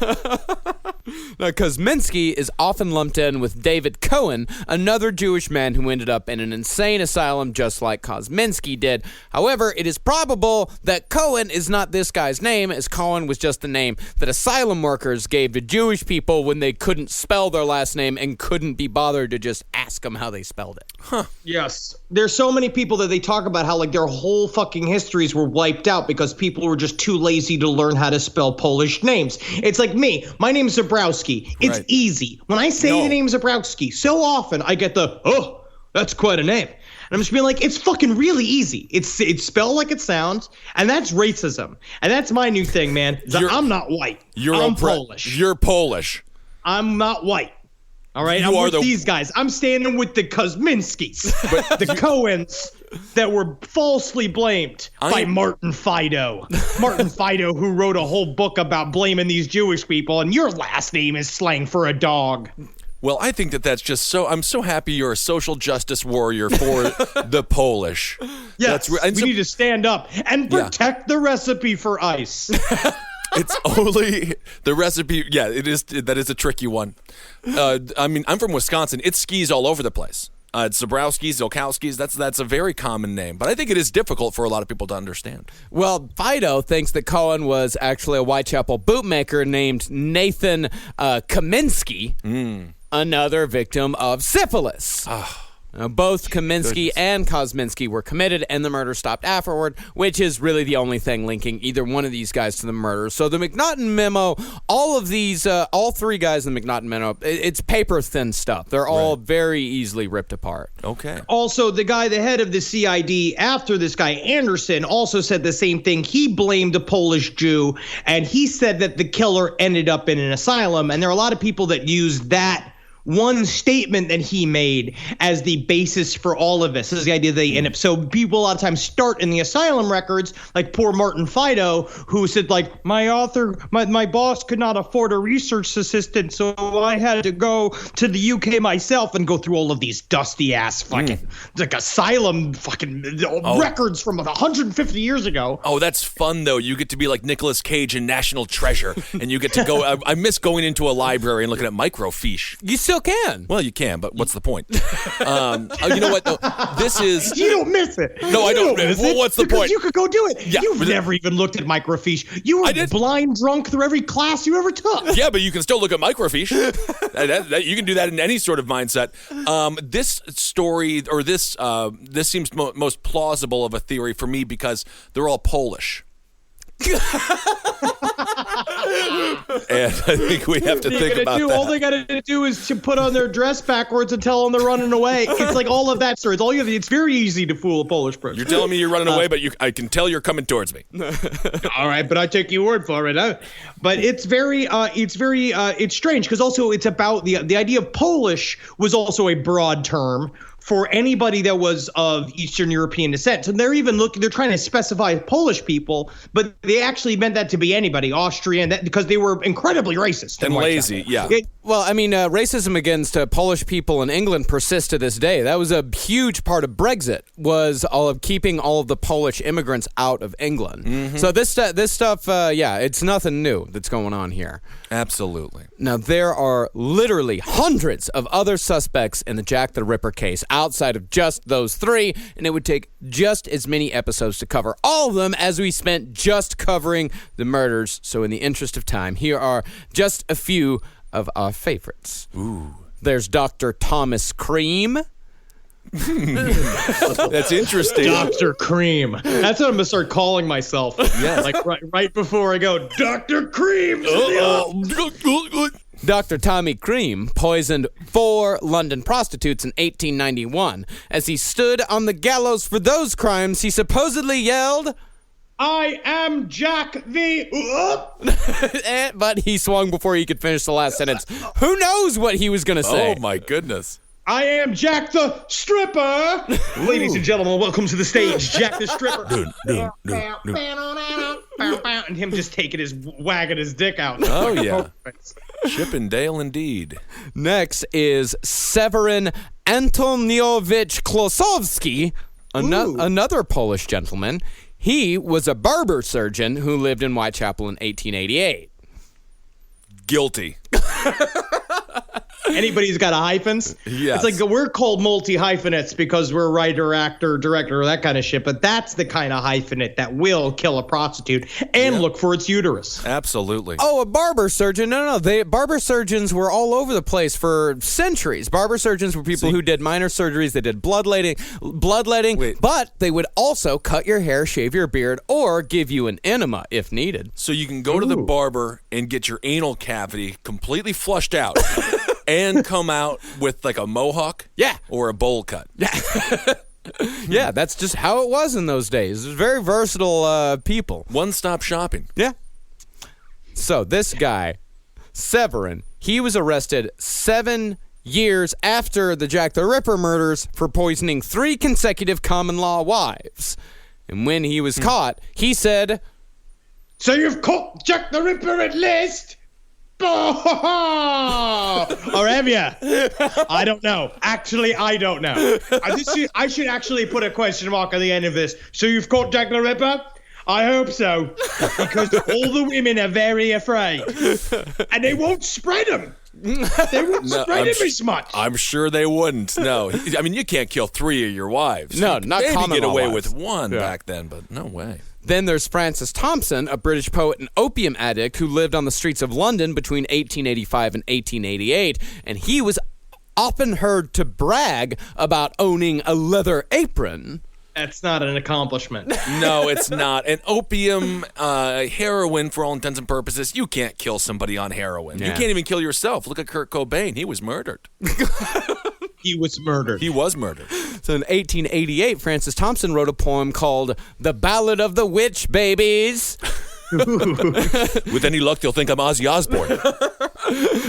Now, Kosminski is often lumped in with David Cohen, another Jewish man who ended up in an insane asylum just like Kosminski did. However, it is probable that Cohen is not this guy's name, as Cohen was just the name that asylum workers gave to Jewish people when they couldn't spell their last name and couldn't be bothered to just ask them how they spelled it. Huh. Yes. There's so many people that they talk about how, like, their whole fucking histories were wiped out because people were just too lazy to learn how to spell Polish names. It's like me. My name's Zabrowski. It's easy. When I say the name Zabrowski, so often I get the, oh, that's quite a name. And I'm just being like, it's fucking really easy. It's spelled like it sounds, and that's racism. And that's my new thing, man. I'm not white. I'm Polish. You're Polish. I'm not white. All right, I'm with these guys. I'm standing with the Kosminskis, the Cohens that were falsely blamed by Martin Fido. Martin Fido, who wrote a whole book about blaming these Jewish people, and your last name is slang for a dog. Well, I think that's just so. I'm so happy you're a social justice warrior for the Polish. Yes, we need to stand up and protect the recipe for ice. It's only the recipe. Yeah, it is. That is a tricky one. I mean, I'm from Wisconsin. It's skis all over the place. It's Zabrowskis, Zolkowskis. That's a very common name, but I think it is difficult for a lot of people to understand. Well, Fido thinks that Cohen was actually a Whitechapel bootmaker named Nathan Kaminsky, another victim of syphilis. Both Kaminsky and Kosminski were committed, and the murder stopped afterward, which is really the only thing linking either one of these guys to the murder. So the McNaghton Memo, all of these, all three guys in the McNaghton Memo, it's paper-thin stuff. They're all very easily ripped apart. Okay. Also, the head of the CID after this guy, Anderson, also said the same thing. He blamed a Polish Jew, and he said that the killer ended up in an asylum, and there are a lot of people that use that one statement that he made as the basis for all of this. This is the idea they end up. So people a lot of times start in the asylum records, like poor Martin Fido, who said, like, my boss could not afford a research assistant, so I had to go to the UK myself and go through all of these dusty ass fucking like asylum fucking records from 150 years ago. Oh, that's fun though. You get to be like Nicolas Cage in National Treasure, and you get to go. I miss going into a library and looking at microfiche. You still can. Well, you can, but what's the point? You know what, though? This is... You don't miss it. No, I don't. Well, what's the point? You could go do it. Yeah, You've never even looked at microfiche. You were blind drunk through every class you ever took. Yeah, but you can still look at microfiche. You can do that in any sort of mindset. This story, or this seems most plausible of a theory for me because they're all Polish. And I think we have to think about that. All they got to do is to put on their dress backwards and tell them they're running away. It's like all of that story. It's very easy to fool a Polish person. You're telling me you're running away, but I can tell you're coming towards me. All right, but I take your word for it. Huh? But it's strange because also it's about the idea of Polish was also a broad term for anybody that was of Eastern European descent. So they're trying to specify Polish people, but they actually meant that to be anybody, Austrian, because they were incredibly racist. And lazy, yeah. Racism against Polish people in England persists to this day. That was a huge part of Brexit, was all of keeping all of the Polish immigrants out of England. Mm-hmm. So this stuff, it's nothing new that's going on here. Absolutely. Now, there are literally hundreds of other suspects in the Jack the Ripper case outside of just those three, and it would take just as many episodes to cover all of them as we spent just covering the murders. So in the interest of time, here are just a few of our favorites. Ooh. There's Dr. Thomas Cream. That's interesting. Dr. Cream. That's what I'm gonna start calling myself. Yeah, like right before I go, Dr. Cream. Dr. Tommy Cream poisoned 4 London prostitutes in 1891. As he stood on the gallows for those crimes, he supposedly yelled, I am Jack the... but he swung before he could finish the last sentence. Who knows what he was going to say? Oh, my goodness. I am Jack the Stripper. Ladies and gentlemen, welcome to the stage, Jack the Stripper. And him just wagging his dick out. Oh, yeah. Chippendale indeed. Next is Severin Antoniowicz Klosowski, another Polish gentleman. He was a barber surgeon who lived in Whitechapel in 1888. Guilty. Anybody who's got hyphens? Yes. It's like we're called multi-hyphenates because we're writer, actor, director, that kind of shit. But that's the kind of hyphenate that will kill a prostitute and look for its uterus. Absolutely. Oh, a barber surgeon? No. Barber surgeons were all over the place for centuries. Barber surgeons were people who did minor surgeries. They did bloodletting, but they would also cut your hair, shave your beard, or give you an enema if needed. So you can go to the barber and get your anal cavity completely flushed out. And come out with like a mohawk? Yeah. Or a bowl cut? Yeah, that's just how it was in those days. It was very versatile people. One-stop shopping. Yeah. So this guy, Severin, he was arrested 7 years after the Jack the Ripper murders for poisoning 3 consecutive common-law wives. And when he was caught, he said, So you've caught Jack the Ripper at last? Or have you? I don't know. Actually, I don't know. I should actually put a question mark on the end of this. So you've caught Jack the Ripper? I hope so. Because all the women are very afraid. And they won't spread them. They won't spread him as much. I'm sure they wouldn't. No. I mean, you can't kill 3 of your wives. No, not common maybe get away wives. with 1 back then, but no way. Then there's Francis Thompson, a British poet and opium addict who lived on the streets of London between 1885 and 1888, and he was often heard to brag about owning a leather apron. That's not an accomplishment. No, it's not. And opium, heroin, for all intents and purposes, you can't kill somebody on heroin. Yeah. You can't even kill yourself. Look at Kurt Cobain. He was murdered. He was murdered. He was murdered. So in 1888, Francis Thompson wrote a poem called The Ballad of the Witch Babies. With any luck, they'll think I'm Ozzy Osbourne.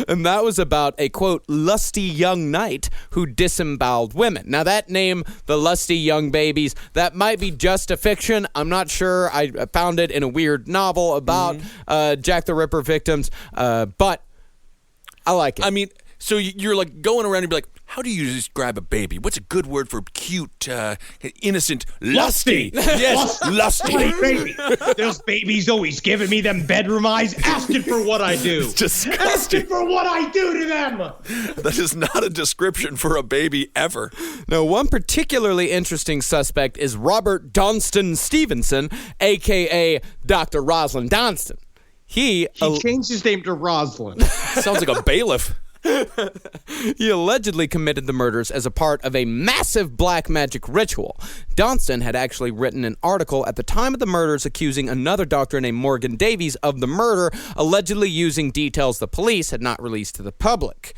And that was about a, quote, lusty young knight who disemboweled women. Now, that name, The Lusty Young Babies, that might be just a fiction. I'm not sure. I found it in a weird novel about Jack the Ripper victims, but I like it. I mean, so you're like going around and be like, how do you describe a baby? What's a good word for cute, innocent, lusty? Yes, lusty. Hey, baby. Those babies always giving me them bedroom eyes, asking for what I do. It's disgusting. Asking for what I do to them. That is not a description for a baby ever. Now, one particularly interesting suspect is Robert Donston Stevenson, a.k.a. Dr. Rosalind Donston. He changed his name to Rosalind. Sounds like a bailiff. He allegedly committed the murders as a part of a massive black magic ritual. Donston had actually written an article at the time of the murders accusing another doctor named Morgan Davies of the murder, allegedly using details the police had not released to the public.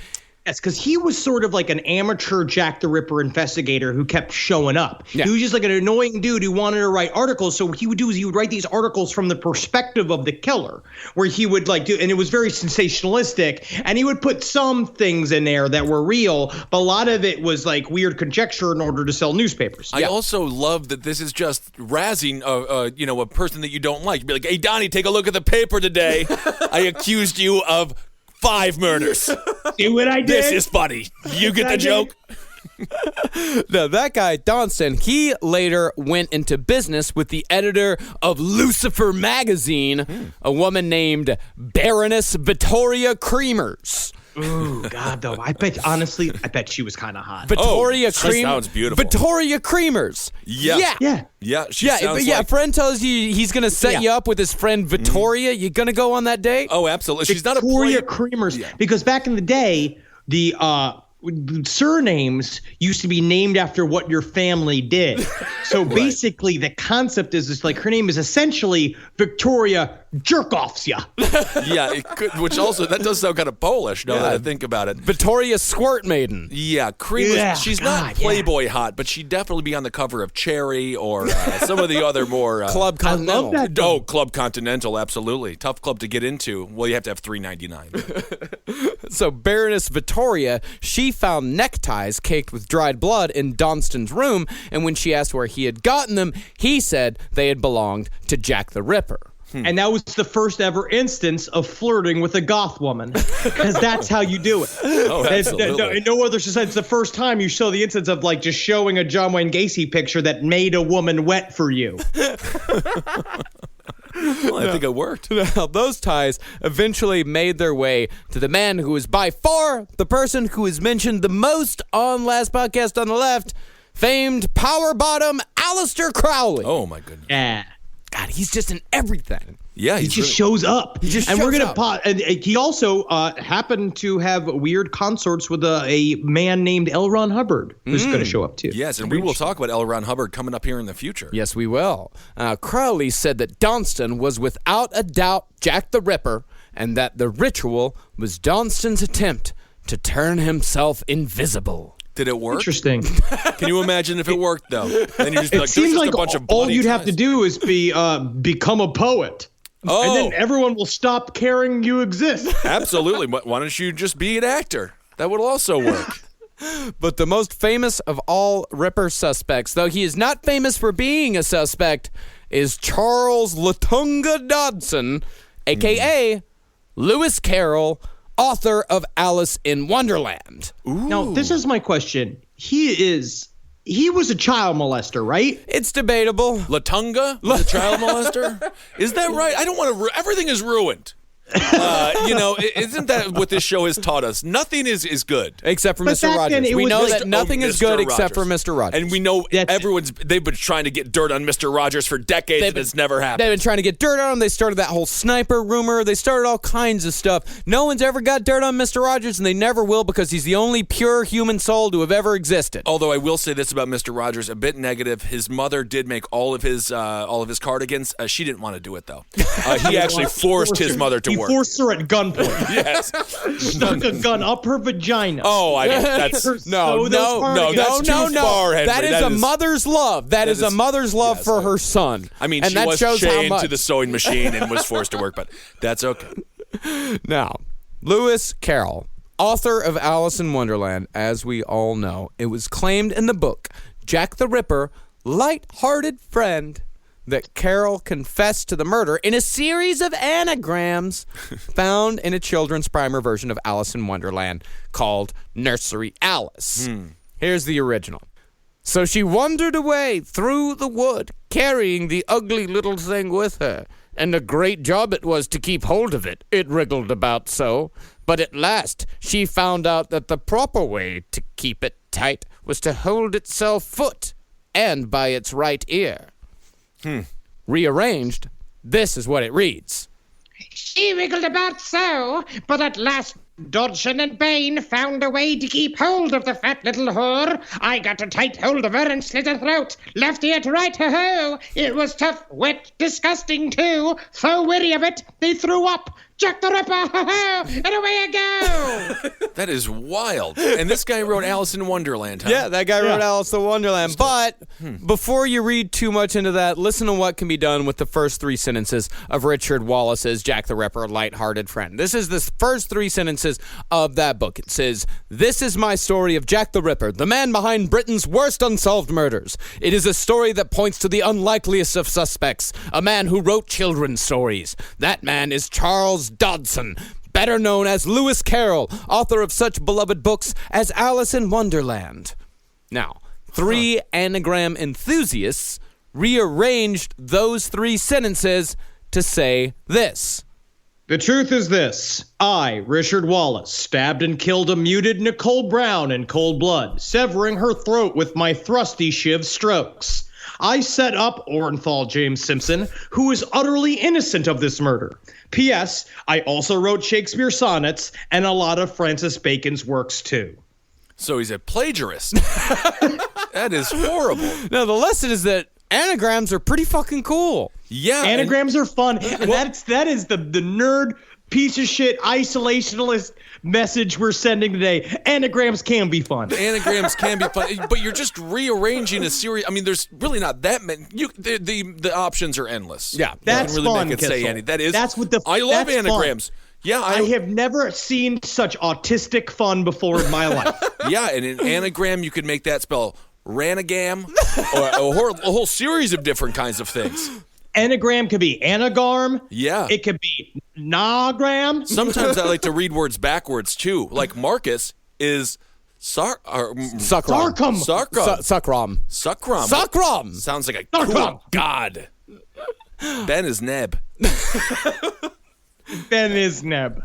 Yes, because he was sort of like an amateur Jack the Ripper investigator who kept showing up. Yeah. He was just like an annoying dude who wanted to write articles. So what he would do is he would write these articles from the perspective of the killer, where he would like do, and it was very sensationalistic. And he would put some things in there that were real, but a lot of it was like weird conjecture in order to sell newspapers. I also love that this is just razzing, a person that you don't like. You'd be like, hey, Donnie, take a look at the paper today. I accused you of 5 murders. See what I did? This is funny. You get the joke? Now, that guy, Donston, he later went into business with the editor of Lucifer magazine, a woman named Baroness Vittoria Creamers. Ooh, God, though. I bet she was kind of hot. Vittoria she sounds beautiful. Vittoria Creamers. Yeah. She sounds a like... friend tells you he's going to set you up with his friend Vittoria. You going to go on that date? Oh, absolutely. She's not a Victoria player. Creamers. Because back in the day, the surnames used to be named after what your family did. So basically the concept is like her name is essentially Victoria jerk-offs ya. Yeah, it could, which also, that does sound kind of Polish now that I think about it. Victoria Squirt Maiden. Yeah, cream. Yeah, she's God, not Playboy hot, but she'd definitely be on the cover of Cherry or some of the other more Club Continental. love that. Oh, Club Continental, absolutely. Tough club to get into. Well, you have to have $3.99. So Baroness Victoria, she found neckties caked with dried blood in Donston's room, and when she asked where he had gotten them, he said they had belonged to Jack the Ripper. And that was the first ever instance of flirting with a goth woman, because that's how you do it. Oh, absolutely. In no other society, it's the first time you show the instance of like just showing a John Wayne Gacy picture that made a woman wet for you. Well, I think it worked. Now, those ties eventually made their way to the man who is by far the person who is mentioned the most on Last Podcast on the Left, famed power bottom Aleister Crowley. Oh, my goodness. Yeah. God, he's just in everything. Yeah, He just shows up. He just and shows we're gonna up. and he also happened to have weird consorts with a man named L. Ron Hubbard, who's going to show up too. Yes, and we will talk about L. Ron Hubbard coming up here in the future. Yes, we will. Crowley said that Donston was without a doubt Jack the Ripper, and that the ritual was Donston's attempt to turn himself invisible. Did it work? Interesting. Can you imagine if it worked, though? Then you just be It like, seems there's just like a bunch of all bloody you'd have ties. to do is become a poet. Oh. And then everyone will stop caring you exist. Absolutely. Why don't you just be an actor? That would also work. But the most famous of all Ripper suspects, though he is not famous for being a suspect, is Charles Latunga Dodson, a.k.a. Lewis Carrol, author of Alice in Wonderland. Now, this is my question. He was a child molester, right? It's debatable. Latunga, the child molester? Is that right? I don't want to. Everything is ruined. Isn't that what this show has taught us? Nothing is good. Except for But Mr. back then Rogers. it We was know just- that nothing is good except for Mr. Rogers. And we know That's- they've been trying to get dirt on Mr. Rogers for decades, and it's never happened. They've been trying to get dirt on him. They started that whole sniper rumor. They started all kinds of stuff. No one's ever got dirt on Mr. Rogers, and they never will because he's the only pure human soul to have ever existed. Although I will say this about Mr. Rogers, a bit negative. His mother did make all of his cardigans. She didn't want to do it, though. He actually forced his mother to He work. forced her at gunpoint. Yes. Stuck a gun up her vagina. Oh, I mean, that's Sew those no, cardigans. that's too far, Henry. That is a mother's love. That is a mother's love for her son. I mean, and she that was shows how chained much. to the sewing machine and was forced to work, but that's okay. Now, Lewis Carroll, author of Alice in Wonderland, as we all know, it was claimed in the book Jack the Ripper, Light-Hearted Friend, that Carroll confessed to the murder in a series of anagrams found in a children's primer version of Alice in Wonderland called Nursery Alice. Here's the original. So she wandered away through the wood, carrying the ugly little thing with her. And a great job it was to keep hold of it. It wriggled about so. But at last she found out that the proper way to keep it tight was to hold itself foot and by its right ear. Rearranged, this is what it reads. She wriggled about so, but at last Dodson and Bain found a way to keep hold of the fat little whore. I got a tight hold of her and slit her throat, left ear to right, ho-ho. It was tough, wet, disgusting too. So weary of it, they threw up. Jack the Ripper, ho-ho, and away I go. That is wild. And this guy wrote Alice in Wonderland, huh? Yeah, that guy wrote Alice in Wonderland. But before you read too much into that, listen to what can be done with the first three sentences of Richard Wallace's Jack the Ripper, Light-Hearted Friend. This is the first three sentences of that book. It says, "This is my story of Jack the Ripper, the man behind Britain's worst unsolved murders. It is a story that points to the unlikeliest of suspects, a man who wrote children's stories. That man is Charles Dodson, better known as Lewis Carrol, author of such beloved books as Alice in Wonderland." Now, three anagram enthusiasts rearranged those three sentences to say this. The truth is this. I, Richard Wallace, stabbed and killed a muted Nicole Brown in cold blood, severing her throat with my thrusty shiv strokes. I set up Orenthal James Simpson, who is utterly innocent of this murder. P.S. I also wrote Shakespeare sonnets and a lot of Francis Bacon's works, too. So he's a plagiarist. That is horrible. Now, the lesson is that anagrams are pretty fucking cool. Yeah. Anagrams are fun. And that is the nerd piece of shit isolationist message we're sending today. Anagrams can be fun. Anagrams can be fun, but you're just rearranging a series. I mean, there's really not that many. The options are endless. Yeah, that's you can really fun. make it say any. I love that's anagrams. Fun. Yeah, I have never seen such autistic fun before in my life. Yeah, and an anagram, you could make that spell ranagam, or a whole series of different kinds of things. Anagram could be anagarm. Yeah. It could be nagram. Sometimes I like to read words backwards, too. Like Marcus is Suckram. Suckram. Sounds like a cool god. Ben is Neb. Ben is Neb.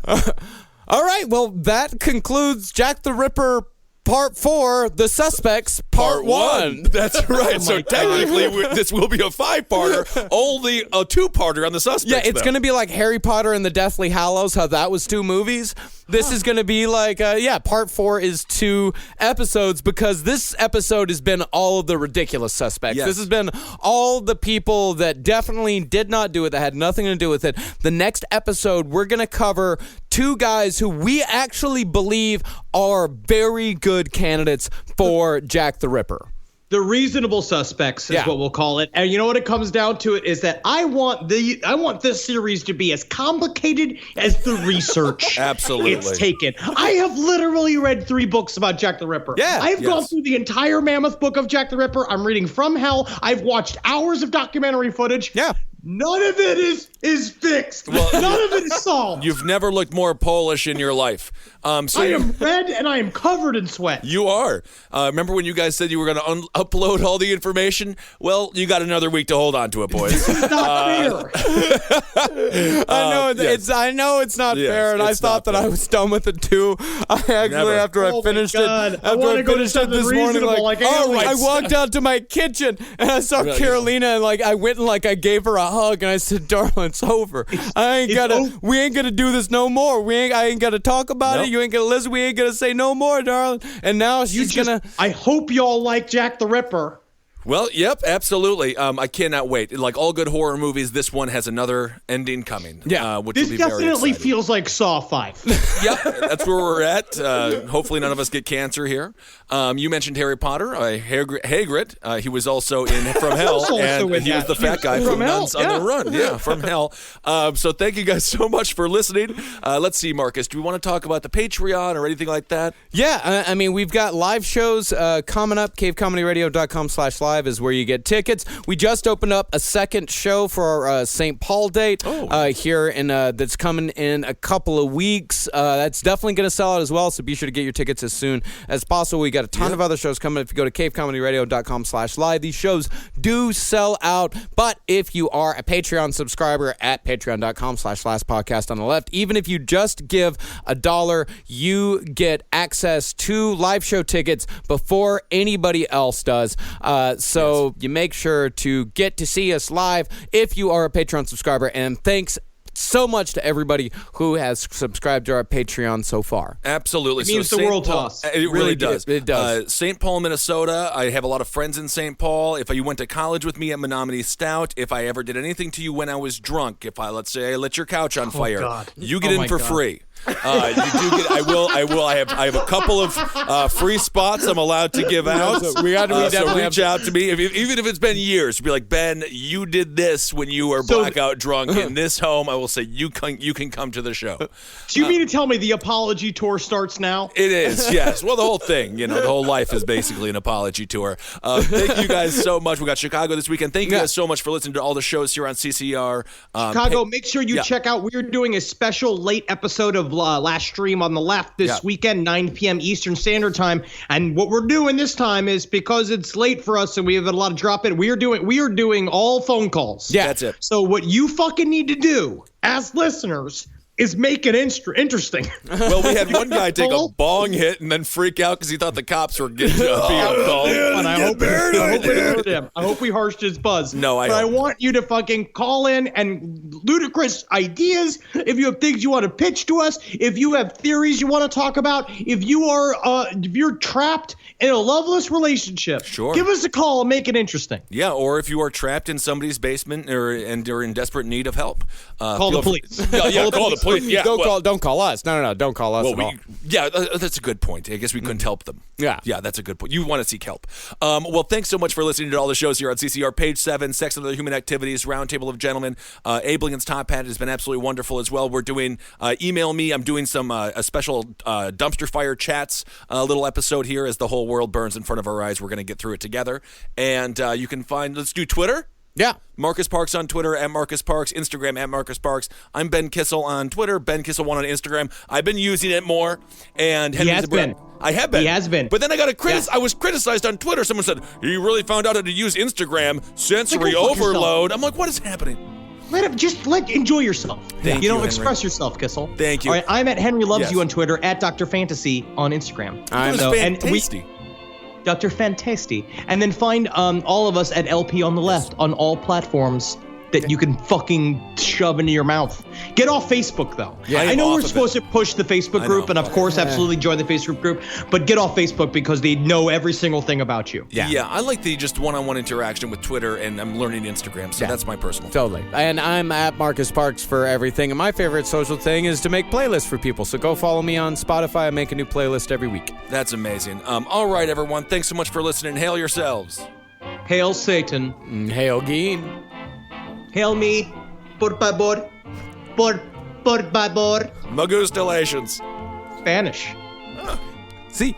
All right, well, that concludes Jack the Ripper Part 4, The Suspects, Part 1. That's right. So technically, this will be a 5-parter, only a 2-parter on The Suspects. Yeah, it's going to be like Harry Potter and the Deathly Hallows, how that was 2 movies. This is going to be like, Part 4 is 2 episodes, because this episode has been all of the ridiculous suspects. Yes. This has been all the people that definitely did not do it, that had nothing to do with it. The next episode, we're going to cover 2 guys who we actually believe are very good candidates for Jack the Ripper. The reasonable suspects is what we'll call it. And you know what it comes down to it is that I want this series to be as complicated as the research Absolutely. it's taken. I have literally read 3 books about Jack the Ripper. Yeah. I've gone through the entire mammoth book of Jack the Ripper. I'm reading From Hell. I've watched hours of documentary footage. Yeah. None of it is fixed. None of it is solved. You've never looked more Polish in your life. I am red and I am covered in sweat. You are. Remember when you guys said you were going to upload all the information? Well, you got another week to hold on to it, boys. This is not fair. I know it's not fair, and I thought that I was done with it too. I actually, after I finished it, I want to go to something this morning, reasonable, I walked out to my kitchen and I saw Carolina, and I went and I gave her a hug, and I said, "Darling, it's over. We ain't gonna do this no more. I ain't gonna talk about it. You ain't gonna listen. We ain't gonna say no more, darling." And now she's gonna. I hope y'all like Jack the Ripper. Well, yep, absolutely. I cannot wait. Like all good horror movies, this one has another ending coming. Yeah. Which This will be very definitely exciting. feels like Saw 5. Yep, that's where we're at. Hopefully none of us get cancer here. You mentioned Harry Potter, Hagrid. He was also in From Hell, and he was the fat guy from Nuns on the Run. Yeah, From Hell. So thank you guys so much for listening. Let's see, Marcus, do we want to talk about the Patreon or anything like that? Yeah, I mean, we've got live shows coming up. CaveComedyRadio.com/live is where you get tickets. We just opened up a second show for our St. Paul date here, that's coming in a couple of weeks. That's definitely going to sell out as well, so be sure to get your tickets as soon as possible. We got a ton of other shows coming. If you go to CaveComedyRadio.com/live, these shows do sell out, but if you are a Patreon subscriber at Patreon.com/lastpodcast on the left, even if you just give $1, you get access to live show tickets before anybody else does. So you make sure to get to see us live if you are a Patreon subscriber. And thanks so much to everybody who has subscribed to our Patreon so far. Absolutely. It means the world to us. It really does. It does. St. Paul, Minnesota. I have a lot of friends in St. Paul. If you went to college with me at Menominee Stout, if I ever did anything to you when I was drunk, let's say I lit your couch on fire, God. you get in for free. You do get. I have a couple of free spots I'm allowed to give out. So we reach out to me, even if it's been years. Be like, Ben, you did this when you were blackout drunk in this home. I will say you can come to the show. Do you mean to tell me the apology tour starts now? It is, yes. Well, the whole thing, the whole life is basically an apology tour. Thank you guys so much. We got Chicago this weekend. Thank you guys so much for listening to all the shows here on CCR. Chicago, make sure you check out. We're doing a special late episode of Last Stream on the Left this weekend, 9 p.m. Eastern Standard Time. And what we're doing this time is, because it's late for us and we have a lot of drop in, we are doing all phone calls. Yeah, that's it. So what you fucking need to do as listeners is make it interesting. Well, we had one guy take a bong hit and then freak out because he thought the cops were being called. And I hope Nobody heard him. I hope we harshed his buzz. No, But I want you to fucking call in and ludicrous ideas. If you have things you want to pitch to us, if you have theories you want to talk about, if you're trapped in a loveless relationship, Sure. give us a call and make it interesting. Yeah, or if you are trapped in somebody's basement and you're in desperate need of help, Call the police. Yeah, call the police. Yeah, Don't call us. No, don't call us at all. Yeah, that's a good point. I guess we couldn't help them. Yeah, that's a good point. You want to seek help. Well, thanks so much for listening to all the shows here on CCR. Page 7, Sex and Other Human Activities, Roundtable of Gentlemen. Ablingen's Top Hat has been absolutely wonderful as well. We're doing Email Me. I'm doing some a special dumpster fire chats, little episode here as the whole world burns in front of our eyes. We're going to get through it together. And you can let's do Twitter. Yeah. Marcus Parks on Twitter, at Marcus Parks, Instagram, at Marcus Parks. I'm Ben Kissel on Twitter, Ben Kissel1 on Instagram. I've been using it more. And He has been. I have been. He has been. But then I was criticized on Twitter. Someone said, you really found out how to use Instagram, sensory Like, go fuck overload. yourself. I'm like, what is happening? Enjoy yourself. Thank you, Henry. Express yourself, Kissel. Thank you. All right, I'm at Henry Loves Yes. You on Twitter, at Dr. Fantasy on Instagram. That was fantastic. Dr. Fantasty. And then find all of us at LP on the Left on all platforms that you can fucking shove into your mouth. Get off Facebook, though. Yeah, I know off we're of supposed to push the Facebook group, and of course, absolutely join the Facebook group, but get off Facebook because they know every single thing about you. Yeah, I like the just one-on-one interaction with Twitter, and I'm learning Instagram, so that's my personal. Totally. And I'm at Marcus Parks for everything. And my favorite social thing is to make playlists for people. So go follow me on Spotify. I make a new playlist every week. That's amazing. All right, everyone. Thanks so much for listening. Hail yourselves. Hail Satan. Hail Geen. Hail me. Por favor. Por favor. Magustalations. Spanish. See.